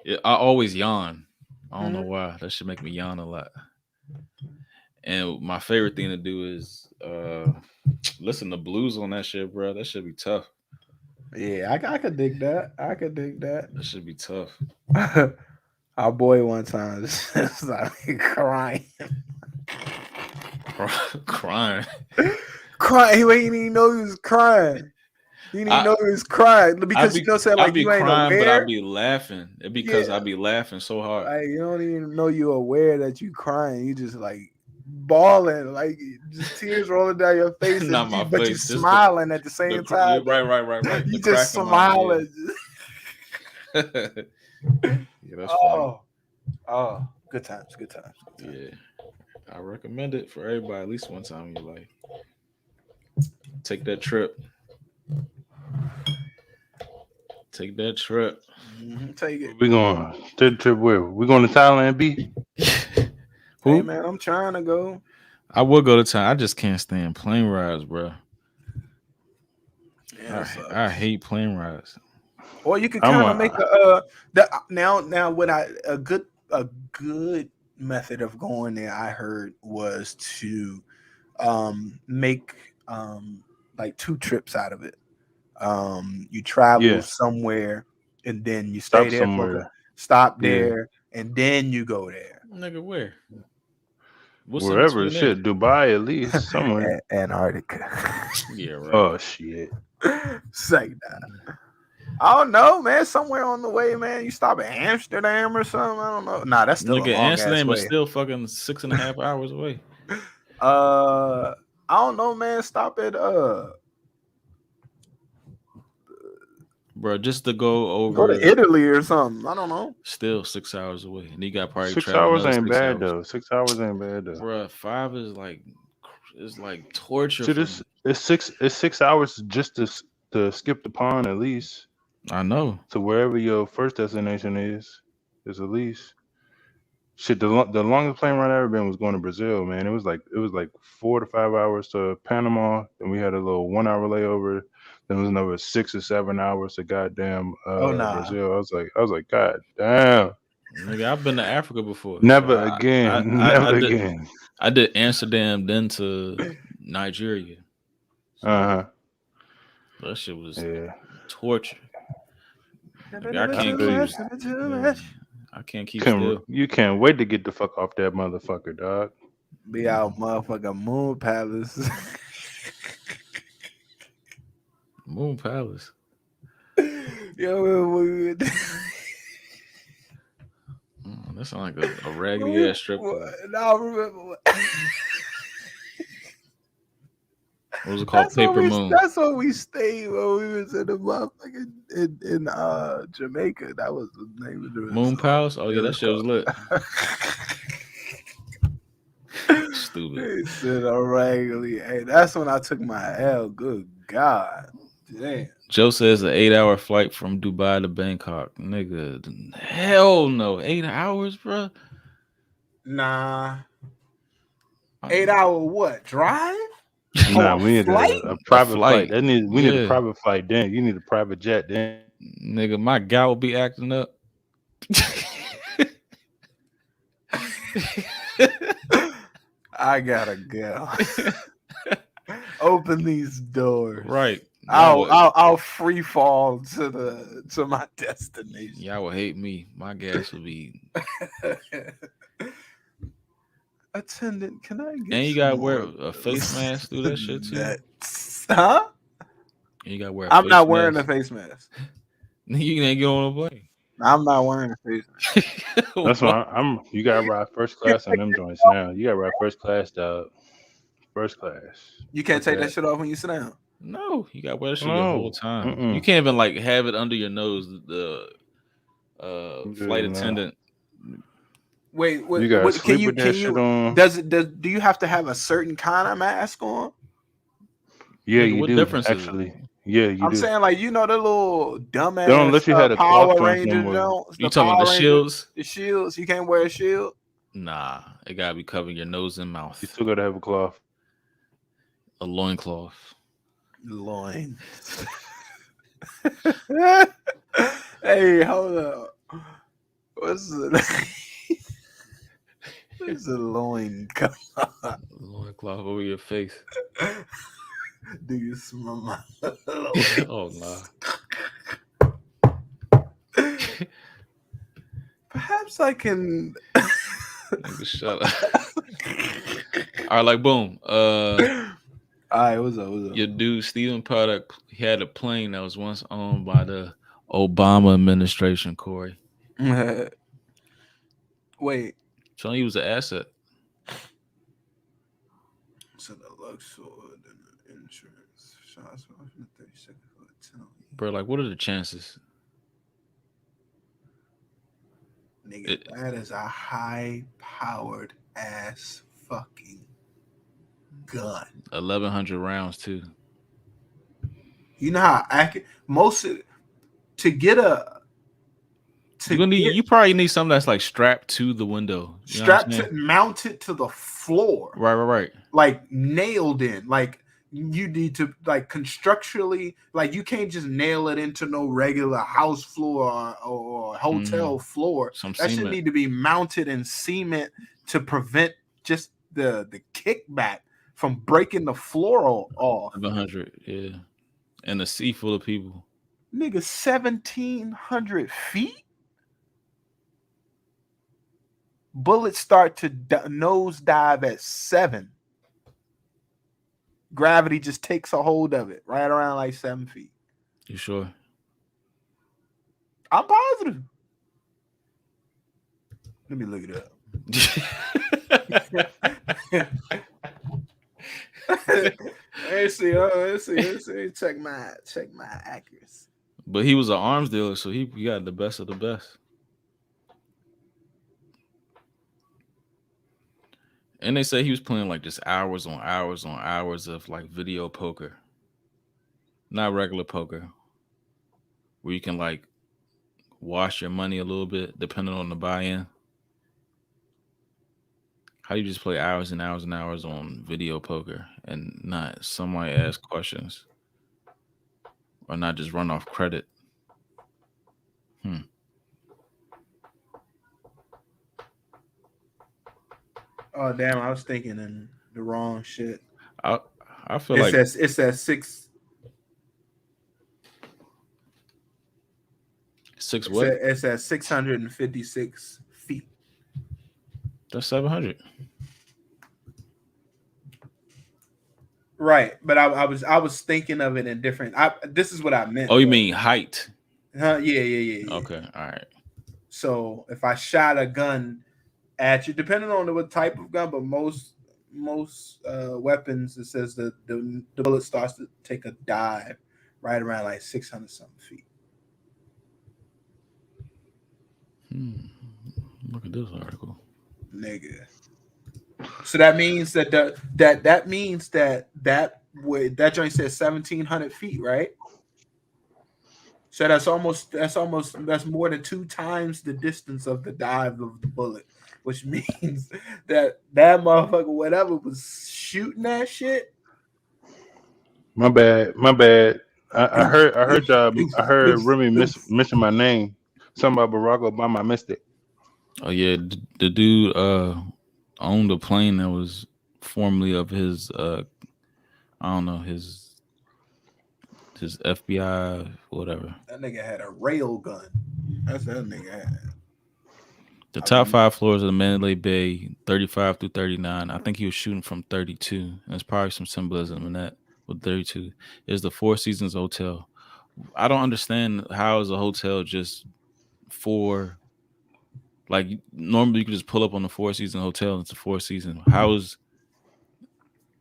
Yeah, I always yawn. I don't know
Mhm.
why. That should make me yawn a lot. And my favorite thing to do is listen to blues on that shit, bro. That should be tough.
Yeah, I could dig that. I could dig that.
That should be tough.
Our boy one time just started crying.
Crying.
Crying. He didn't even know he was crying. He didn't even
I
know he was crying
I
because you
be
know what I'm saying
I
like
be
you ain't
crying, but I
aware.
be laughing. It because I
Yeah,
be laughing so hard.
like you don't even know you're aware that you crying. You just like bawling, like just tears rolling down your face, and
Not my
but you
face. Just
smiling at the
the
same
yeah,
time.
right. The
You just
crack of my
smiling.
yeah. Yeah, that's funny.
Oh, oh, good times, good times, good times.
Yeah. I recommend it for everybody at least one time in your life. Take that trip. Take that trip.
Take
Where
it.
we going? Trip where? We going to Thailand, B?
Hey
Who?
man, I'm trying to go.
I will go to time. I just can't stand plane rides, bro.
Yeah, it
I
sucks.
hate plane rides.
Or you could
I'm
kind of make
a,
now what I a good method of going there I heard was to make like two trips out of it. You travel
yeah.
somewhere and then you stay
Stop
there for the
somewhere.
stop
Yeah.
there and then you go there.
Nigga, where? What's in
Wherever.
between there?
Shit. Dubai at least. Somewhere.
Antarctica.
Yeah, right.
Oh, shit.
Say that. I don't know, man. Somewhere on the way, man. You stop at Amsterdam or something. I don't know. Nah, that's still a
Nigga,
long ass
Amsterdam is
way.
still fucking 6.5 hours away.
Uh, I don't know, man. Stop at
Bro, just to go
go to
over
Italy or something. I don't know.
still 6 hours away. And you got probably
6 hours
travel another
ain't
six
bad,
hours.
though. 6 hours ain't bad, though.
Bro, five is like torture
Shit,
for me.
it's 6 hours just to skip the pond at least
I know.
to wherever your first destination is at least. Shit, the longest plane ride I ever been was going to Brazil, man. It was like 4 to 5 hours to Panama, and we had a little 1 hour layover. Then it was another 6 or 7 hours to goddamn
Oh nah.
Brazil. I was like, God damn,
Nigga, I've been to Africa before. So
never again, never again.
I did Amsterdam then to Nigeria.
Uh
So
huh.
that shit was
Yeah,
torture. Nigga, I
I
can't
feel
keep
you.
yeah, I can't keep
Can
still.
you can't wait to get the fuck off that motherfucker, dog.
Be out motherfucking moon palace.
Moon Palace.
Yo,
That sounds like a raggedy ass strip club.
now remember
What was it called? Paper Moon.
that's what we stayed when we was in the motherfucking in Jamaica. That was the name of the
Moon
resort.
Palace? Oh
It
yeah, that
was
shit was lit.
called.
Stupid.
He said, "All right, hey, that's when I took my L. Good God, damn."
Joe says an 8 hour flight from Dubai to Bangkok. Nigga, hell no. 8 hours, bro?
Nah, 8 hour what drive?
Nah,
Oh, a
we need
flight?
a
A
private flight.
flight.
We need a
Yeah.
private flight. Then you need a private jet. Then
Nigga, my guy will be acting up.
I gotta go. Open these doors.
Right.
I'll free fall to my destination.
Y'all will hate me. My gas will be
Attendant, can I get
And you
some
gotta wear
more
a face mask through that shit too.
nuts? Huh?
And you gotta wear a
I'm
face
not wearing a
mask.
face mask.
You ain't get on the plane.
I'm not wearing a face mask.
That's why I'm. You gotta ride first class on them joints now. You gotta ride first class, dog. First class.
You can't
Fuck
take that shit off when you sit down.
No, you gotta wear that shit your whole
No.
time.
Mm-mm.
You can't even like have it under your nose. The flight
Nah.
attendant.
Wait,
You gotta
what
sleep with that shit on.
do you have to have a certain kind of mask on?
Yeah,
Nigga,
you
what
do.
difference
Actually,
is it?
yeah, you
I'm
do.
saying like the little
They don't
dumbass
let you have a cloth
Power
joints no
Ranger
more.
Jones,
You
the
talking about
Power
the
Ranger,
shields?
the shields. You can't wear a shield.
Nah, it gotta be covering your nose and
You
mouth.
still gotta have a cloth.
A loincloth.
Loin. Hey, hold up. What's the what's the loin?
A loincloth over your face.
Do you smell my loin?
Oh nah.
Perhaps I can.
Nigga, shut up. All right, like boom.
All right, what's up?
Your dude Stephen Paddock, he had a plane that was once owned by the Obama administration, Corey.
Wait.
So he was an asset.
So the Luxor and the insurance. Shots off in the 30-second for
Bro, like, what are the chances?
Nigga, that is a high-powered ass fucking gun.
1,100 rounds too.
You know how accurate most of, to get a
You probably need something that's like strapped to the window. You know
strapped to mounted to the floor.
Right.
Like nailed in. Like you need to like constructurally, like you can't just nail it into no regular house floor or hotel floor. That should need to be mounted in cement to prevent just the kickback from breaking the floor off.
100, yeah. And a sea full of people.
Nigga, 1,700 feet? Bullets start to nosedive at 7. Gravity just takes a hold of it right around like 7 feet.
You sure?
I'm positive. Let me look it up. Let's see. Check my accuracy.
But he was an arms dealer, so he got the best of the best. And they say he was playing like just hours on hours of like video poker. Not regular poker. Where you can like wash your money a little bit depending on the buy-in. How do you just play hours and hours and hours on video poker and not somebody ask questions? Or not just run off credit?
Oh damn! I was thinking in the wrong shit.
I feel
it's at 6.
6 what?
It's at 656 feet.
That's 700.
Right, but I was thinking of it in different. This is what I meant.
Oh, you mean height?
Yeah.
Okay, all right.
So if I shot a gun at you, depending on what type of gun, but most weapons, it says that the bullet starts to take a dive right around like 600 something feet.
Look at this article,
nigga. So that means that that means that joint says 1,700 feet, right? So that's more than 2 times the distance of the dive of the bullet, which means that motherfucker, whatever was shooting that shit.
My bad. I heard Remy mention my name. Something about Barack Obama. I missed it.
Oh yeah, the dude owned a plane that was formerly of his I don't know, his FBI whatever.
That nigga had a rail gun. That's what that nigga had.
The top 5 floors of the Mandalay Bay, 35 through 39. I think he was shooting from 32. And there's probably some symbolism in that with 32. Is the Four Seasons Hotel. I don't understand how is a hotel just for, like, normally you could just pull up on the Four Seasons Hotel and it's a Four Seasons. How is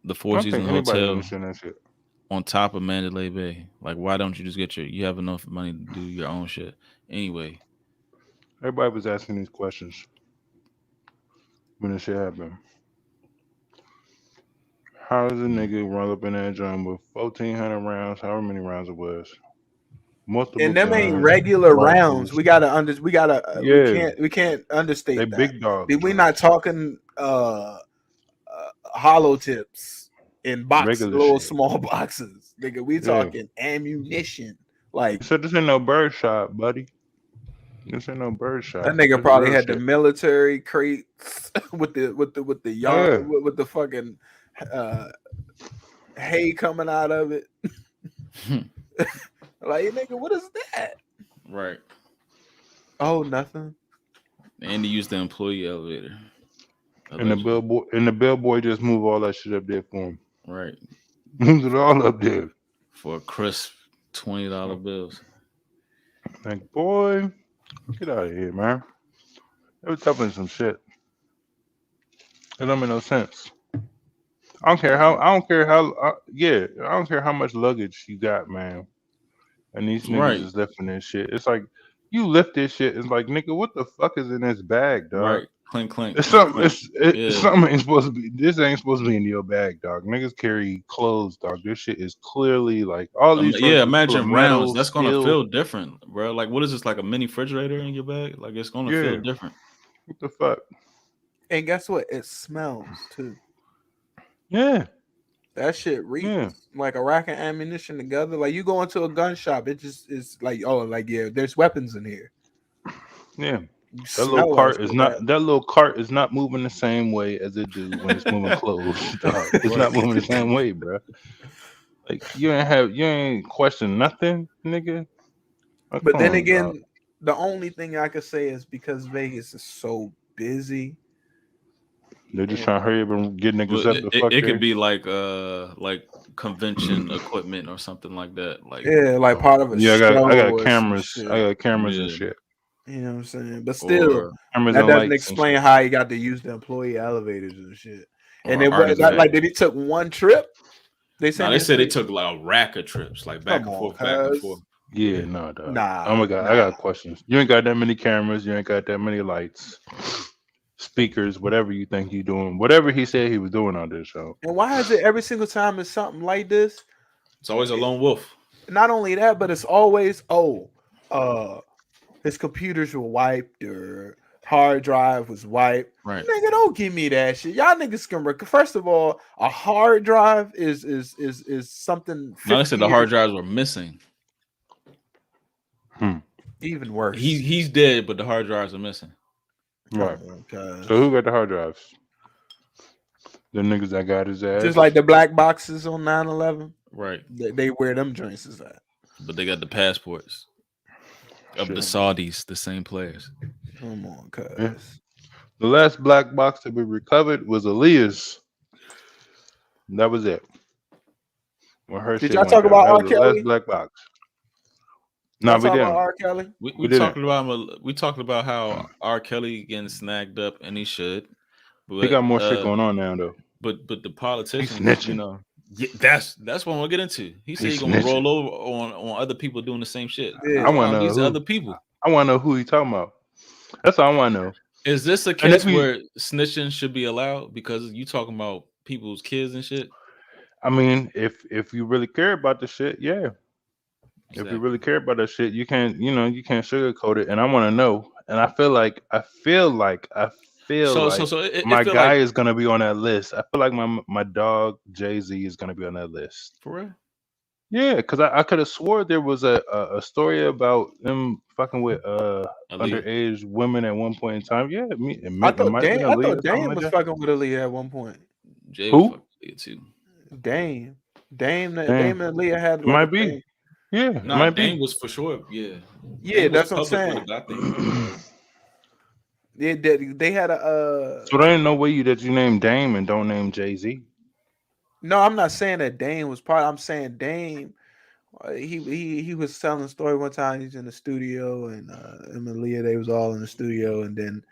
the
I
Four
don't think
Seasons
anybody
Hotel
understand that shit.
on top of Mandalay Bay? Like, why don't you just get you have enough money to do your own shit? Anyway,
Everybody was asking these questions when this shit happened. How does a nigga run up in that joint with 1,400 rounds, however many rounds it was? Multiple
And them ain't
guns,
regular rounds.
rifles.
We gotta
Yeah,
we can't
they
understate that.
big dogs.
We're not talking hollow tips in
Regular
little
shit.
small boxes. Nigga, we
Yeah.
talking ammunition. Like,
You said this ain't no bird shot, buddy. This ain't no bird shot.
that nigga
This
probably
real
had the
shit.
military crates with the yard with the fucking hay coming out of it. Like, nigga, what is that?
right.
Oh, nothing.
And he used the employee elevator.
And the bellboy just moved all that shit up there for him.
Right.
Moved it all up there.
For a crisp $20 bills.
Like, boy, get out of here, man. They was tough in some shit. It don't make no sense. I don't care how much luggage you got, man. And these niggas
Right.
is lifting this shit. It's like you lift this shit. It's like, nigga, what the fuck is in this bag, dog?
Right. Clink, clink.
It's something.
clink.
It's something ain't supposed to be. This ain't supposed to be in your bag, dog. Niggas carry clothes, dog. This shit is clearly like all these.
Yeah,
joints is full of
imagine
metal,
rounds. That's gonna
steel.
feel different, bro. Like, what is this? Like a mini refrigerator in your bag? Like, it's gonna feel
Yeah.
different.
What the fuck?
And guess what? It smells too.
Yeah.
That shit reeks
Yeah.
like a rack of ammunition together. Like, you go into a gun shop, it just is like, oh, like, yeah, there's weapons in here.
Yeah.
You
That
smell
little cart
shit,
is
man.
not. That little cart is not moving the same way as it do when it's moving clothes, dog. It's not moving the same way, bro. Like you ain't question nothing, nigga. Like,
But
come
then
on,
again,
dog.
the only thing I could say is because Vegas is so busy.
They're just trying to hurry up and get niggas
Well,
up the fuck
it
there.
could be like convention equipment or something like that. Like,
Yeah, like part of a
Yeah, I
show
got
or some
cameras.
shit.
I got cameras and
Yeah.
shit.
You know what I'm saying? But still,
or
Cameras
that
and
doesn't
lights and
explain
shit.
how he got to use the employee elevators and shit. And it was
artists
not like
that-
that he took one trip. They
Nah, they said they took like a rack of trips, like back
Come
and
on,
forth, back and
cuz.
forth.
Yeah, no, dog.
Nah.
Oh my god, I got questions. You ain't got that many cameras. You ain't got that many lights, speakers, whatever you think you doing. Whatever he said he was doing on this show.
And why is it every single time it's something like this?
It's always a lone wolf.
Not only that, but it's always his computers were wiped or hard drive was wiped.
Right.
Nigga, don't give me that shit. Y'all niggas can first of all, a hard drive is something.
No, they said the
50
hard
years-
drives were missing.
even worse.
He's dead, but the hard drives are missing.
Right.
Okay.
So who got the hard drives? The niggas that got his ass.
Just like the black boxes on 9/11,
Right.
they wear them joints as that.
But they got the passports of the Saudis, the same players.
Come on, cuz.
Yeah. The last black box to be recovered was Aaliyah's. That was it. When her
Did
shit
y'all
went
talk
down.
about
That
R.
was the
Kelly?
last black box.
No,
No, we
talk about
didn't.
R. Kelly.
We
didn't.
talked about how R. Kelly getting snagged up, and he should. But,
He got more shit going on now, though.
But the politicians,
snitching.
you know, that's what we'll get into. He said he's gonna
snitching.
roll over on other people doing the same shit.
Yeah.
I want to know
these
who.
other people.
I want to know who he talking about. That's all I want to know.
Is this a
And
case
if we-
where snitching should be allowed because you talking about people's kids and shit?
I mean, if you really care about the shit, yeah. If you really care about that shit, you can't sugarcoat it. And I want to know. And I feel like
So it
my
feel
guy
like,
is gonna be on that list. I feel like my dog Jay-Z is gonna be on that list.
for real.
Yeah, because I could have swore there was a story about them fucking with
Aaliyah.
underage women at one point in time. Yeah,
I thought Dame was fucking with Aaliyah at one point.
Jay
Who?
fucked it too.
Dame and
Damn.
Aaliyah had like
Might
a
be.
thing.
Yeah, it
No,
might
Dame
be.
was for sure. Yeah.
Yeah,
Dame was
that's what I'm
public
saying.
with it, I think.
They had a
So there ain't no way that you name Dame and don't name Jay-Z.
no, I'm not saying that Dame was part. I'm saying Dame. He was telling a story one time. He's in the studio, and him and Leah, they was all in the studio, and then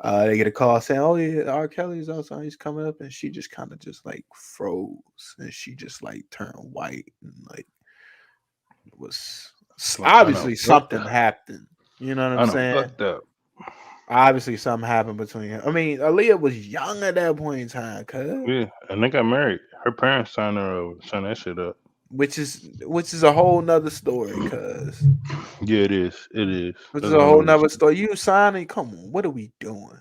they get a call saying, "Oh yeah, R. Kelly's outside. He's coming up," and she just kind of just like froze, and she just like turned white, and like was
I know,
obviously something happened. You know what I'm
I know,
saying?
fucked up.
Obviously something happened between him. I mean, Aaliyah was young at that point in time, cuz.
Yeah, and they got married. Her parents signed her over, signed that shit up.
Which is a whole nother story, cuz.
Yeah, it is. It is.
Which is
That's
a
a whole
whole
nother
nother
shit.
story. You signing? Come on, what are we doing?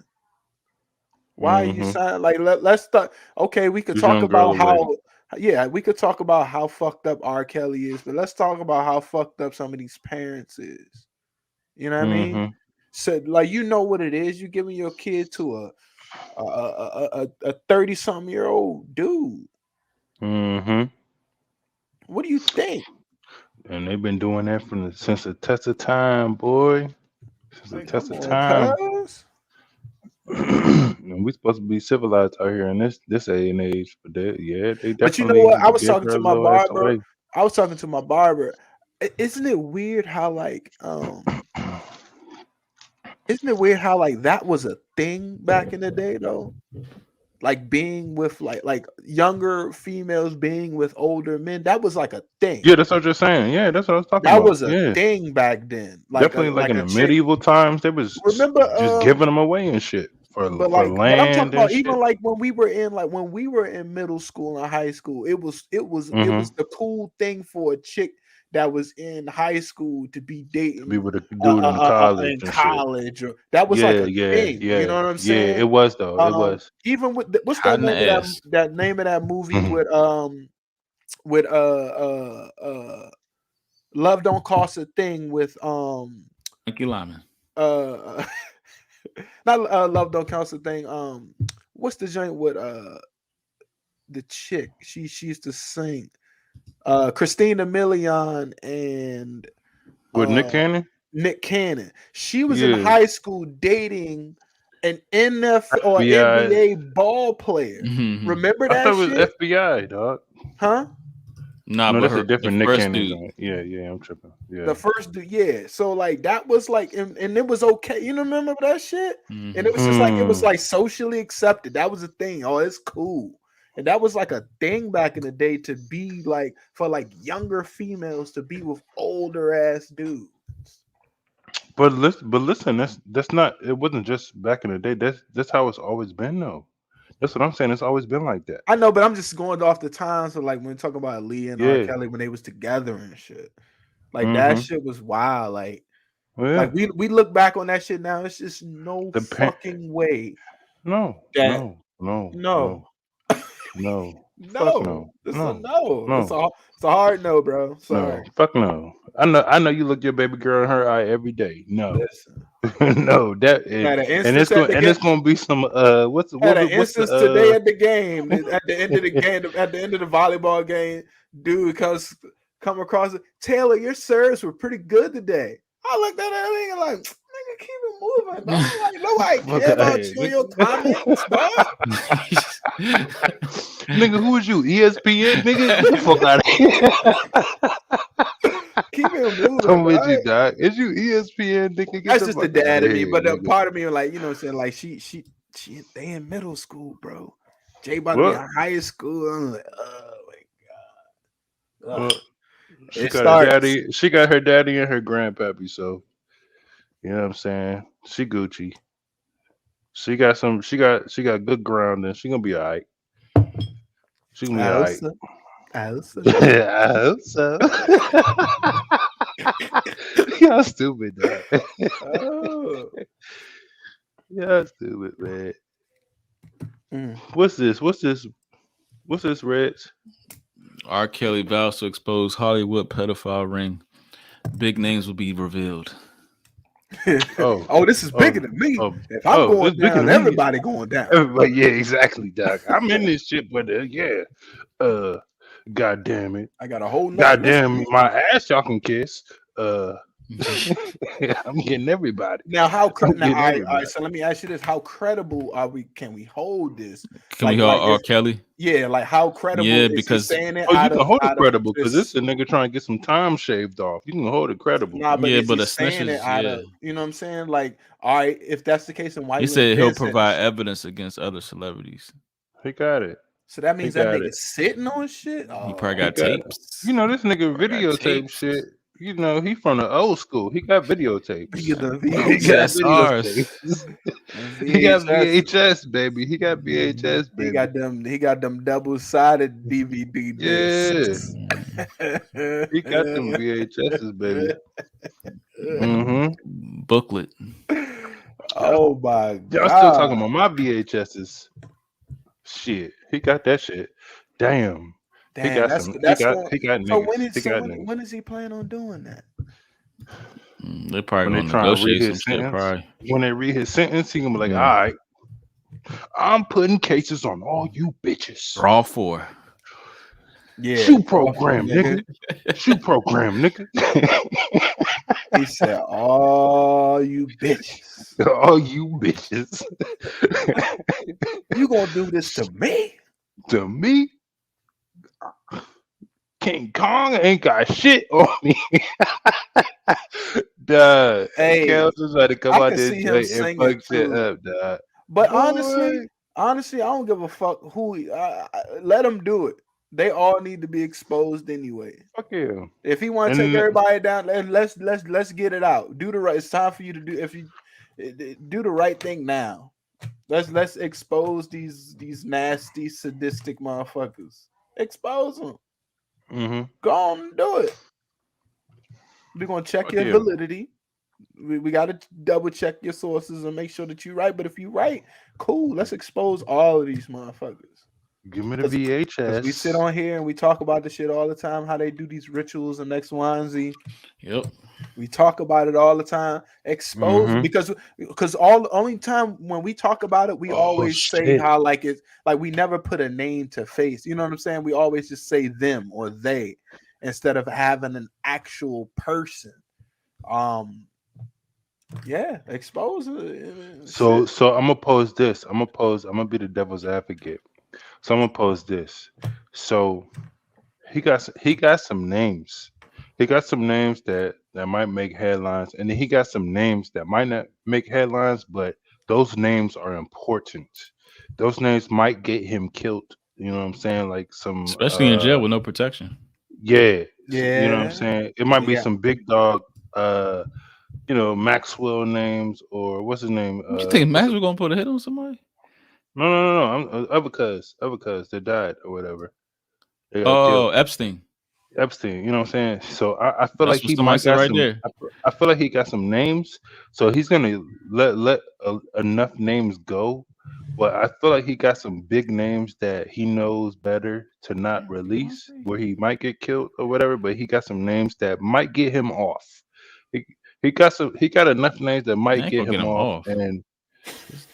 Why are you
Mm-hmm.
signing? Like, let's start. Okay, we could
This
talk
young girl
about
away.
how. Yeah, we could talk about how fucked up R. Kelly is, but let's talk about how fucked up some of these parents is. You know what I mean?
Mm-hmm.
So, like, you know what it is. You giving your kid to a 30-something-year-old dude.
Mm-hmm.
What do you think?
And they've been doing that since the test of time, boy. Since the
Like,
test
come
of
on,
time.
cuz.
And we supposed to be civilized out here in this age and age, but they
But you know
definitely
what? I was
gave
talking
her
to
a
my
little ass
barber.
away.
I was talking to my barber. Isn't it weird how isn't it weird how like that was a thing back in the day though? Like being with like younger females being with older men, that was like a thing.
Yeah, that's what you're saying. Yeah, that's what I was talking
That
about.
was a
Yeah,
thing back then.
definitely like in
Like a
the
chick.
medieval times, they was
Remember
just giving them away and shit for
but I'm talking
land and
about even
shit.
like when we were in middle school and high school, it
Mm-hmm.
was the cool thing for a chick that was in high school to be
To be
dating
with a dude in college
in
and shit.
college, or that was like
Yeah,
a
yeah,
thing. You
yeah,
know what I'm
yeah.
saying?
It was though. It was.
Even with what's
Hot
that
in the
name of
ass.
that movie with Love Don't Cost a Thing with
Thank you, Lyman.
uh not Love Don't Cost a Thing, what's the joint with the chick she used to sing, Christina Milian and
With Nick
uh
Cannon.
Nick Cannon. She was in
Yeah,
high school dating an NFL or
FBI.
NBA ball player.
Hmm.
Remember
I thought
that
it was
shit?
FBI, dog.
Huh?
Nah,
No,
but
that's a
her the
different Nick
first
Cannon
dude.
joint. Yeah, yeah, I'm tripping.
The
Yeah.
first yeah. So like that was like and it was okay. You know, remember that shit? And it
Hmm.
was just like it was
Hmm.
like socially accepted. That was a thing. Oh, it's cool. And that was like a thing back in the day to be like for like younger females to be with older ass dudes.
But listen, that's not. It wasn't just back in the day. That's how it's always been, though. That's what I'm saying. It's always been like that.
I know, but I'm just going off the times of like when we talk about Lee and R.
Yeah.
Kelly when they was together and shit. Like that
Mm-hmm.
shit was wild.
Well,
Like
yeah.
we look back on that shit now. It's just no
The pa-
fucking way
No,
that
no, no,
no.
no, no. Fuck
No,
no,
it's a
no,
no.
no,
It's a hard no, bro.
no.
Sorry.
Fuck no. I know you look your baby girl in her eye every day. No.
Listen,
No, that
had an
and
instance at the
it's gonna be some
had an
what's the
instance today at the game. At the end of the game, at the end of the volleyball game, dude come across it. Taylor, your serves were pretty good today. I looked at that nigga like, nigga, keep it moving, dog. Like nobody
fuck
care
out
about
here,
you and your comments, dog.
nigga, who is you? ESPN, nigga? Get the fuck out of here.
Keep it moving,
I'm with
dog.
you, dog. Is you ESPN, nigga? Get
That's
the
just the
fuck out
dad
of
in me.
here,
But the
nigga.
part of me, like, you know what I'm saying? Like, they in middle school, bro. Jay about to be in
What?
high school. I'm like, oh my God.
Well,
Ugh.
she
It
got her
starts.
daddy. She got her daddy and her grandpappy. So you know what I'm saying. She Gucci. She got some. She got good ground, and she gonna be alright. She gonna be alright.
Elsa. Elsa.
I hope so. Y'all stupid, dog.
Oh.
Y'all stupid, man.
Mm.
What's this? What's this, Reds?
R. Kelly vows to expose Hollywood pedophile ring. Big names will be revealed.
Oh,
Oh, this is
oh,
bigger than me.
oh,
If I'm
oh!
going
This bigger
down,
than me.
everybody going down.
Everybody, yeah, exactly, Doc. I'm in this shit, but yeah. God damn it.
I got a whole nother
God
list.
damn my ass y'all can kiss. I'm getting everybody.
Now,
I'm
now,
getting
all
everybody.
right. So let me ask you this: how credible are we? Can we hold this?
Can we hear
Like,
R. Kelly?
yeah, like how credible
Yeah,
is he
because
saying it
Oh, you
out
can hold it
of
credible because this
just
is a nigga trying to get some time shaved off. You can hold it credible.
nah? But
yeah,
is
but
he
the
saying it
snitches,
out of you know what I'm saying? Like, all right, if that's the case, then why
he
you ain't
said he'll
been saying
provide
shit?
evidence against other celebrities.
He got it.
So that
He
means that
got
nigga
it.
sitting on shit.
He probably
He
Oh,
got
got.
tapes.
You know, this nigga
Probably got
videotape
tapes.
shit. You know, he from the old school. He got videotapes.
he get the
He got
VHS,
VSRs.
videotapes. He got
VHS.
VHS, baby. He got VHS,
He
baby.
got them double-sided DVD
Yeah,
discs.
he got them VHSs, baby. Mm-hmm.
Booklet.
Oh my
Y'all still
god.
talking about my VHSs? Shit, he got that shit. Damn. He
Damn,
got some.
that's going.
He got
So
niggas. He got niggas.
when is he planning on doing that?
They probably
When they
gonna
try and read
negotiate some
his
shit.
sentence,
Probably.
when they read his sentence, he gonna be like,
Yeah.
"All right, I'm putting cases on all you bitches.
Raw 4.
Yeah,
Shoe
awful,
program, nigga. Shoe program, nigga.
He said, "Oh, you bitches,
all you bitches."
you gonna do this to me?"
To me, King Kong ain't got shit on me. Duh.
Hey,
Kels is about to come
I
out
can
this
see him
joint and
singing
fuck shit
too.
up, dog.
But
Boy.
honestly, I don't give a fuck who. Let him do it. They all need to be exposed anyway.
Fuck yeah.
If he want to take
And
everybody down, let's get it out. Do the right. It's time for you to do. If you do the right thing now, let's expose these nasty sadistic motherfuckers. Expose them.
mm-hmm.
Go on and do it. We're gonna check
Fuck
your
yeah.
validity. We got to double check your sources and make sure that you're right. But if you're right, cool. Let's expose all of these motherfuckers.
Give me the
Because we sit
VHS.
on here and we talk about this shit all the time, how they do these rituals and X, Y, and Z.
Yep.
We talk about it all the time. Expose
Mhm.
because only time when we talk about it, we
Oh,
always say
shit.
how like it's like we never put a name to face. You know what I'm saying? We always just say them or they instead of having an actual person. Yeah, expose it.
So
Shit.
I'm gonna pose this. I'm gonna be the devil's advocate. So I'm gonna pose this. So he got some names. He got some names that might make headlines, and then he got some names that might not make headlines, but those names are important. Those names might get him killed. You know what I'm saying? Like some
Especially in jail with no protection.
yeah, you know what I'm
Yeah.
saying? It might be
Yeah.
some big dog Maxwell names or what's his name?
What you think
What's
Max was gonna put a hit on somebody?
no. I'm other cuz they died or whatever. They got
Oh,
killed.
Epstein.
Epstein, you know what I'm saying? So I feel like
That's what
he
somebody
might
said
got
right
some.
there.
I feel like he got some names, so he's gonna let enough names go. But I feel like he got some big names that he knows better to not release, where he might get killed or whatever. But he got some names that might get him off. He he got enough names that
I
might
ain't
get
gonna get
him
him
off,
off.
and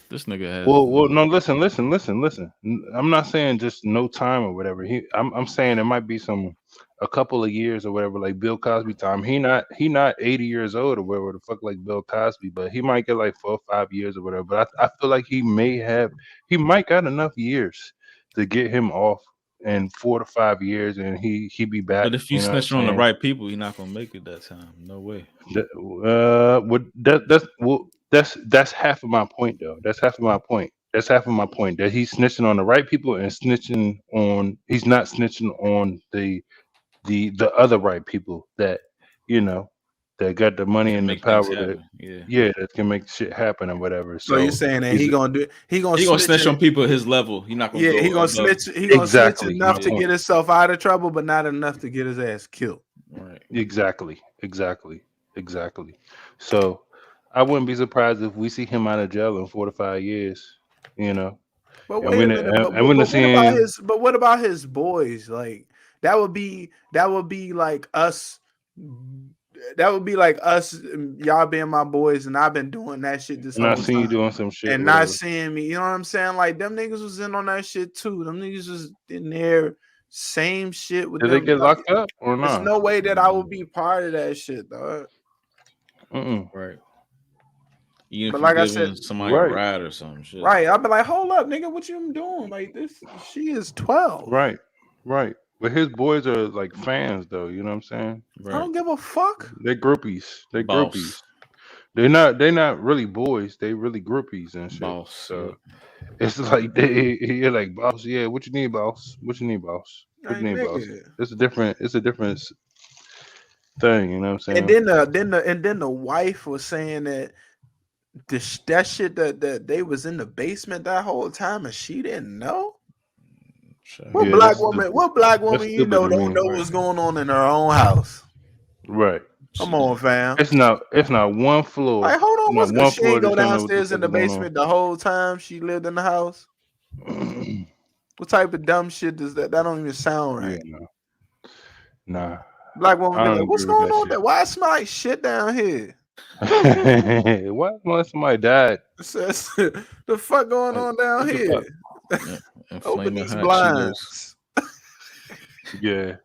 This nigga has
well, no, listen. I'm not saying just no time or whatever. I'm saying there might be a couple of years or whatever, like Bill Cosby time. He not 80 years old or whatever the fuck like Bill Cosby, but he might get like 4 or 5 years or whatever. But I feel like he might got enough years to get him off in 4 to 5 years, and he be back.
But if you
You know what I'm
snitching on the
saying?
right people, you're not gonna make it that time. No way.
That's half of my point though. That's half of my point. That's half of my point that he's snitching on the right people and he's not snitching on the other right people that you know that got the money
Can
and the
make things
power to
happen. Yeah.
that can make shit happen or whatever.
So you're
So
saying that
he's
he gonna
He gonna
snitch
snitch on
and
people at his level. He not gonna
yeah,
go above.
he gonna snitch
exactly
enough
my
to
Yeah.
get
point.
himself out of trouble, but not enough to get his ass killed.
Right.
Exactly. So I wouldn't be surprised if we see him out of jail in 4 to 5 years. You know,
But
and
wait a
when
minute,
and when the seeing
what about his boys? Like that would be like us. That would be like us, y'all being my boys, and I've been doing that shit this
and I
whole
seen you
time,
doing some shit,
and not
whatever.
seeing me. You know what I'm saying? Like them niggas was in on that shit too. Them niggas was in there, same shit with
Did they
them.
get
Like,
locked up or
there's
not?
no way that I would be part of that shit, dog.
Mm-mm.
Right. Even
But
if you
like I said,
giving somebody a
Right.
ride or some shit.
right, I'll be like, hold up, nigga, what you doing? Like this, she is 12.
Right. Right. But his boys are like fans, though. You know what I'm saying?
I
Right.
don't give a fuck.
They're groupies. They're groupies.
Boss.
They're not. They're not really boys. They really groupies and shit.
Boss.
So
Yep.
it's like you're like, boss. Yeah. What you need, boss? What you need, boss? What
Like,
you need, boss?
nigga.
It's a different. It's a different thing. You know what I'm
And
saying?
then the wife was saying that that shit that they was in the basement that whole time and she didn't know.
Shit,
What
Yeah.
man.
black
That's
woman?
stupid.
What black
That's
woman you
stupid
know
to
don't
me.
know what's going on in her own house?
Right.
Come
She
on,
didn't.
fam.
It's not. It's not one floor.
Like, hold on,
Not
what's good?
one
She
floor
ain't
that
go
you don't know what the
downstairs in
fuck
the
is going on.
basement the whole time she lived in the house. What type of dumb shit does that? That don't even sound
Yeah.
right.
No. Nah.
Black woman
I
be
don't
like, what's
agree with
going
that
on
shit.
there? Why it smell like shit down here?
What? Unless somebody died.
It says, the fuck going
Like,
on down
what the
here?
fuck?
Yeah. And
Open
flaming
these
hot Cheetos.
blinds.
Yeah.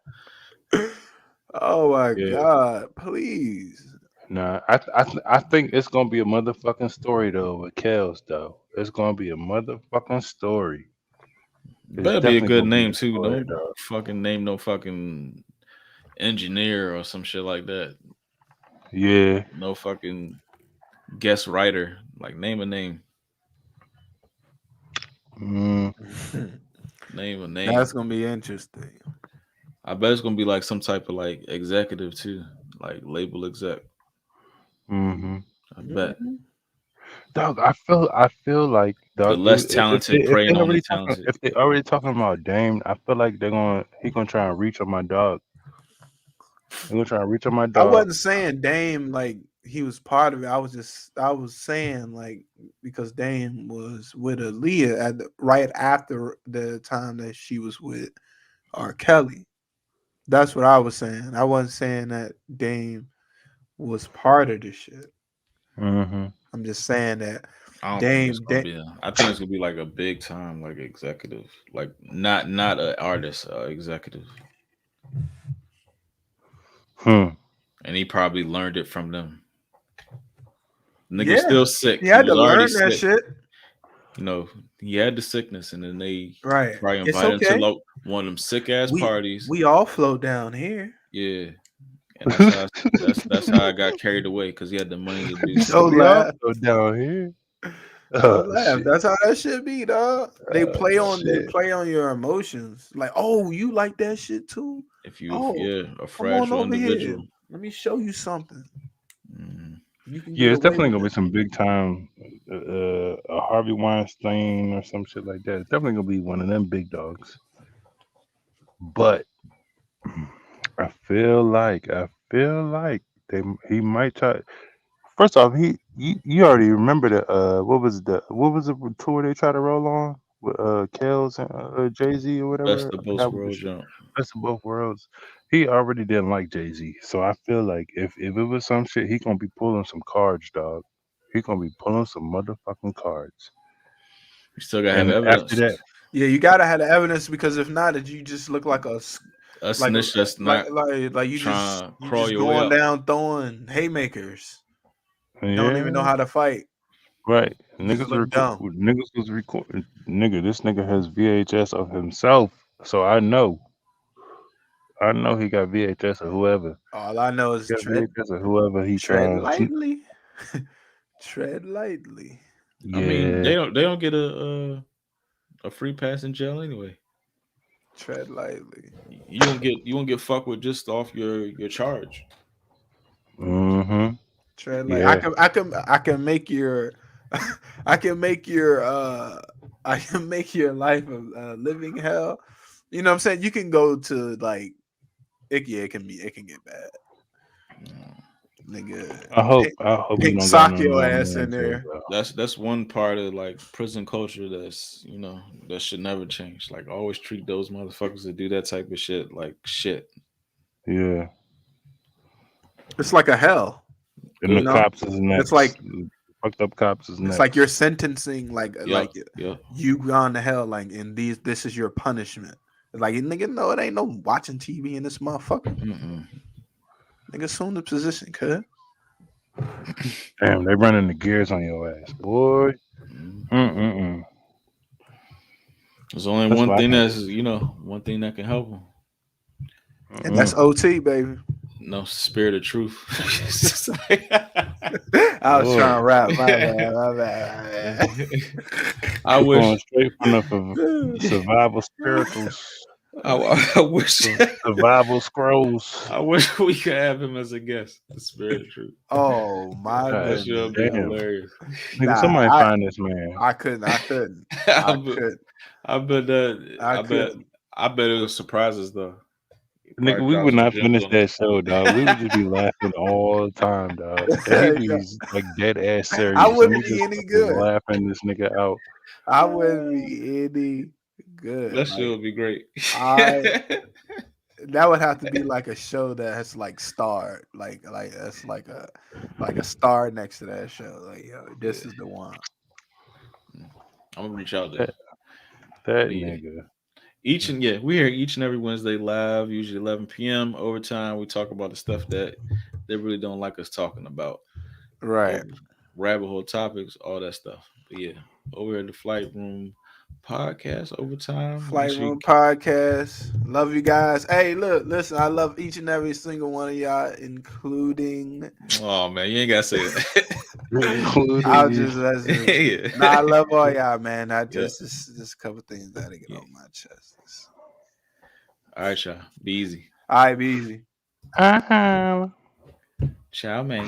Oh my
Yeah.
god, please.
Nah. I think it's gonna be a motherfucking story though with Kels though. It's gonna be a motherfucking story. It's
Better be a
definitely
good
gonna be
name
a
too.
story
Don't
though.
fucking name no fucking engineer or some shit like that.
Yeah.
No fucking guest writer. Like name a name.
Mm,
Name a name.
That's gonna be interesting.
I bet it's gonna be like some type of like executive too. Like label exec.
mm-hmm.
I bet.
Dog, I feel like
The
dog,
less talented
if
preying
they
on the
already talking
talented.
if they already talking about Dame, I feel like he gonna try and reach on my dog. He gonna try and reach on my
I
dog.
wasn't saying Dame like he was part of it. I was saying like because Dame was with Aaliyah right after the time that she was with R. Kelly. That's what I was saying. I wasn't saying that Dame was part of the shit.
Mm-hmm.
I'm just saying that
I don't think it's
Dame,
gonna be. I think it's gonna be like a big time like executive, like not an artist, executive,
Hmm.
and he probably learned it from them. Nigga was
yeah,
still sick.
he
He
had to
was already
learn that
sick.
shit.
You know, he had the sickness, and then they
Right.
probably
It's
invited him to
okay.
like one of them sick ass parties.
We all flow down here.
Yeah, and that's how I got carried away because he had the money to do so.
Don't
We all
laugh.
go down here.
Don't
Oh
laugh.
shit.
That's how that shit be, dog.
Oh
They
shit.
play on your emotions. Like, oh, you like that shit too?
If you,
Oh,
yeah, a
come on
fragile
over here.
individual.
Let me show you something.
Mhm.
You can
Yeah,
get
it's
away
definitely
with
gonna be
it.
some big time a Harvey Weinstein or some shit like that. It's definitely gonna be one of them big dogs. But I feel like he might try. First off, you already remember the what was the tour they tried to roll on with Kels and Jay Z or whatever.
Best
I
of both
forgot what the
worlds,
shit.
jump.
Best of both worlds. He already didn't like Jay Z, so I feel like if it was some shit, he gonna be pulling some cards, dog. He gonna be pulling some motherfucking cards.
You still gotta have
And after
evidence.
that,
Yeah, you gotta have the evidence because if not, you just look like
A
like a
snitch that's not trying to
you
crawl
just
your way
going
up.
down throwing haymakers. Don't even know
yeah,
how to fight.
right.
You just look dumb.
Niggas was recording. Nigga, this nigga has VHS of himself, so I know he got VHS of whoever.
All I know is
He got VHS of whoever he
tread
trying.
lightly. Tread lightly.
I mean,
Yeah.
they don't get a free pass in jail anyway.
Tread lightly.
You won't get fucked with just off your charge.
Mm-hmm.
Tread like
Yeah.
I can make your I can make your I can make your life a living hell. You know what I'm saying? You can go to like it can get bad. Nigga.
I hope you
Pink
don't got
sock
none of
your
my
ass in
man's here,
there.
bro.
That's one part of like prison culture that's that should never change. Like always treat those motherfuckers that do that type of shit like shit.
Yeah.
It's like a hell.
And the
You
Good.
know?
cops is
It's
next.
like
Fucked up cops is
it's like you're
next.
sentencing
Yep. Yep.
you gone to hell like and this is your punishment. Like nigga, no, it ain't no watching TV in this motherfucker.
Mm-mm.
Nigga, assume the position, cuz.
Damn, they running the gears on your ass, boy.
Mm.
Mm-mm-mm.
There's only
That's
one
why I
thing
can't.
that's one thing that can help them.
And that's
Mm-mm.
OT, baby.
No, spirit of truth.
I was
Lord,
trying to rap. My bad. My bad.
I
you going
wish.
straight from the
My bad.
survival spirituals,
I wish.
survival scrolls.
I wish we could have him as a guest. The spirit of truth.
Oh my
That
God
should
goodness.
be
damn,
hilarious.
nigga,
Nah,
somebody find this man.
I couldn't. I couldn't.
I
I
bet.
could.
I bet.
I
I bet.
couldn't.
I bet it was surprises though. He
Nigga,
probably
we
dropped
would
some
not
gems
finish
on
that
us.
show, dog. We would just be laughing all the time, dog. And he'd be like dead ass
I
serious, and we
wouldn't be
just
any
fucking
good.
laughing this nigga out.
I wouldn't be any good.
That shit would be great.
I that would have to be like a show that has like starred, like that's like a star next to that show. Like, yo, this is the one.
I'm gonna reach out there.
That
But yeah,
nigga.
we here each and every Wednesday live, usually 11 p.m. Overtime. We talk about the stuff that they really don't like us talking about.
Right.
Rabbit hole topics, all that stuff. But yeah, over at the Flight Room Podcast Overtime. Make
Flight
sure you
Room Podcast. Love you guys. Hey, look, listen, I love each and every single one of y'all, including
Oh man, you ain't gotta say that.
I'll
Including
just that's just
Yeah.
nah, I love all y'all, man. I
Yeah.
just a couple things that I get
Yeah.
off my chest.
All right, y'all. Be easy.
All right, be easy.
uh-huh.
Ciao, man.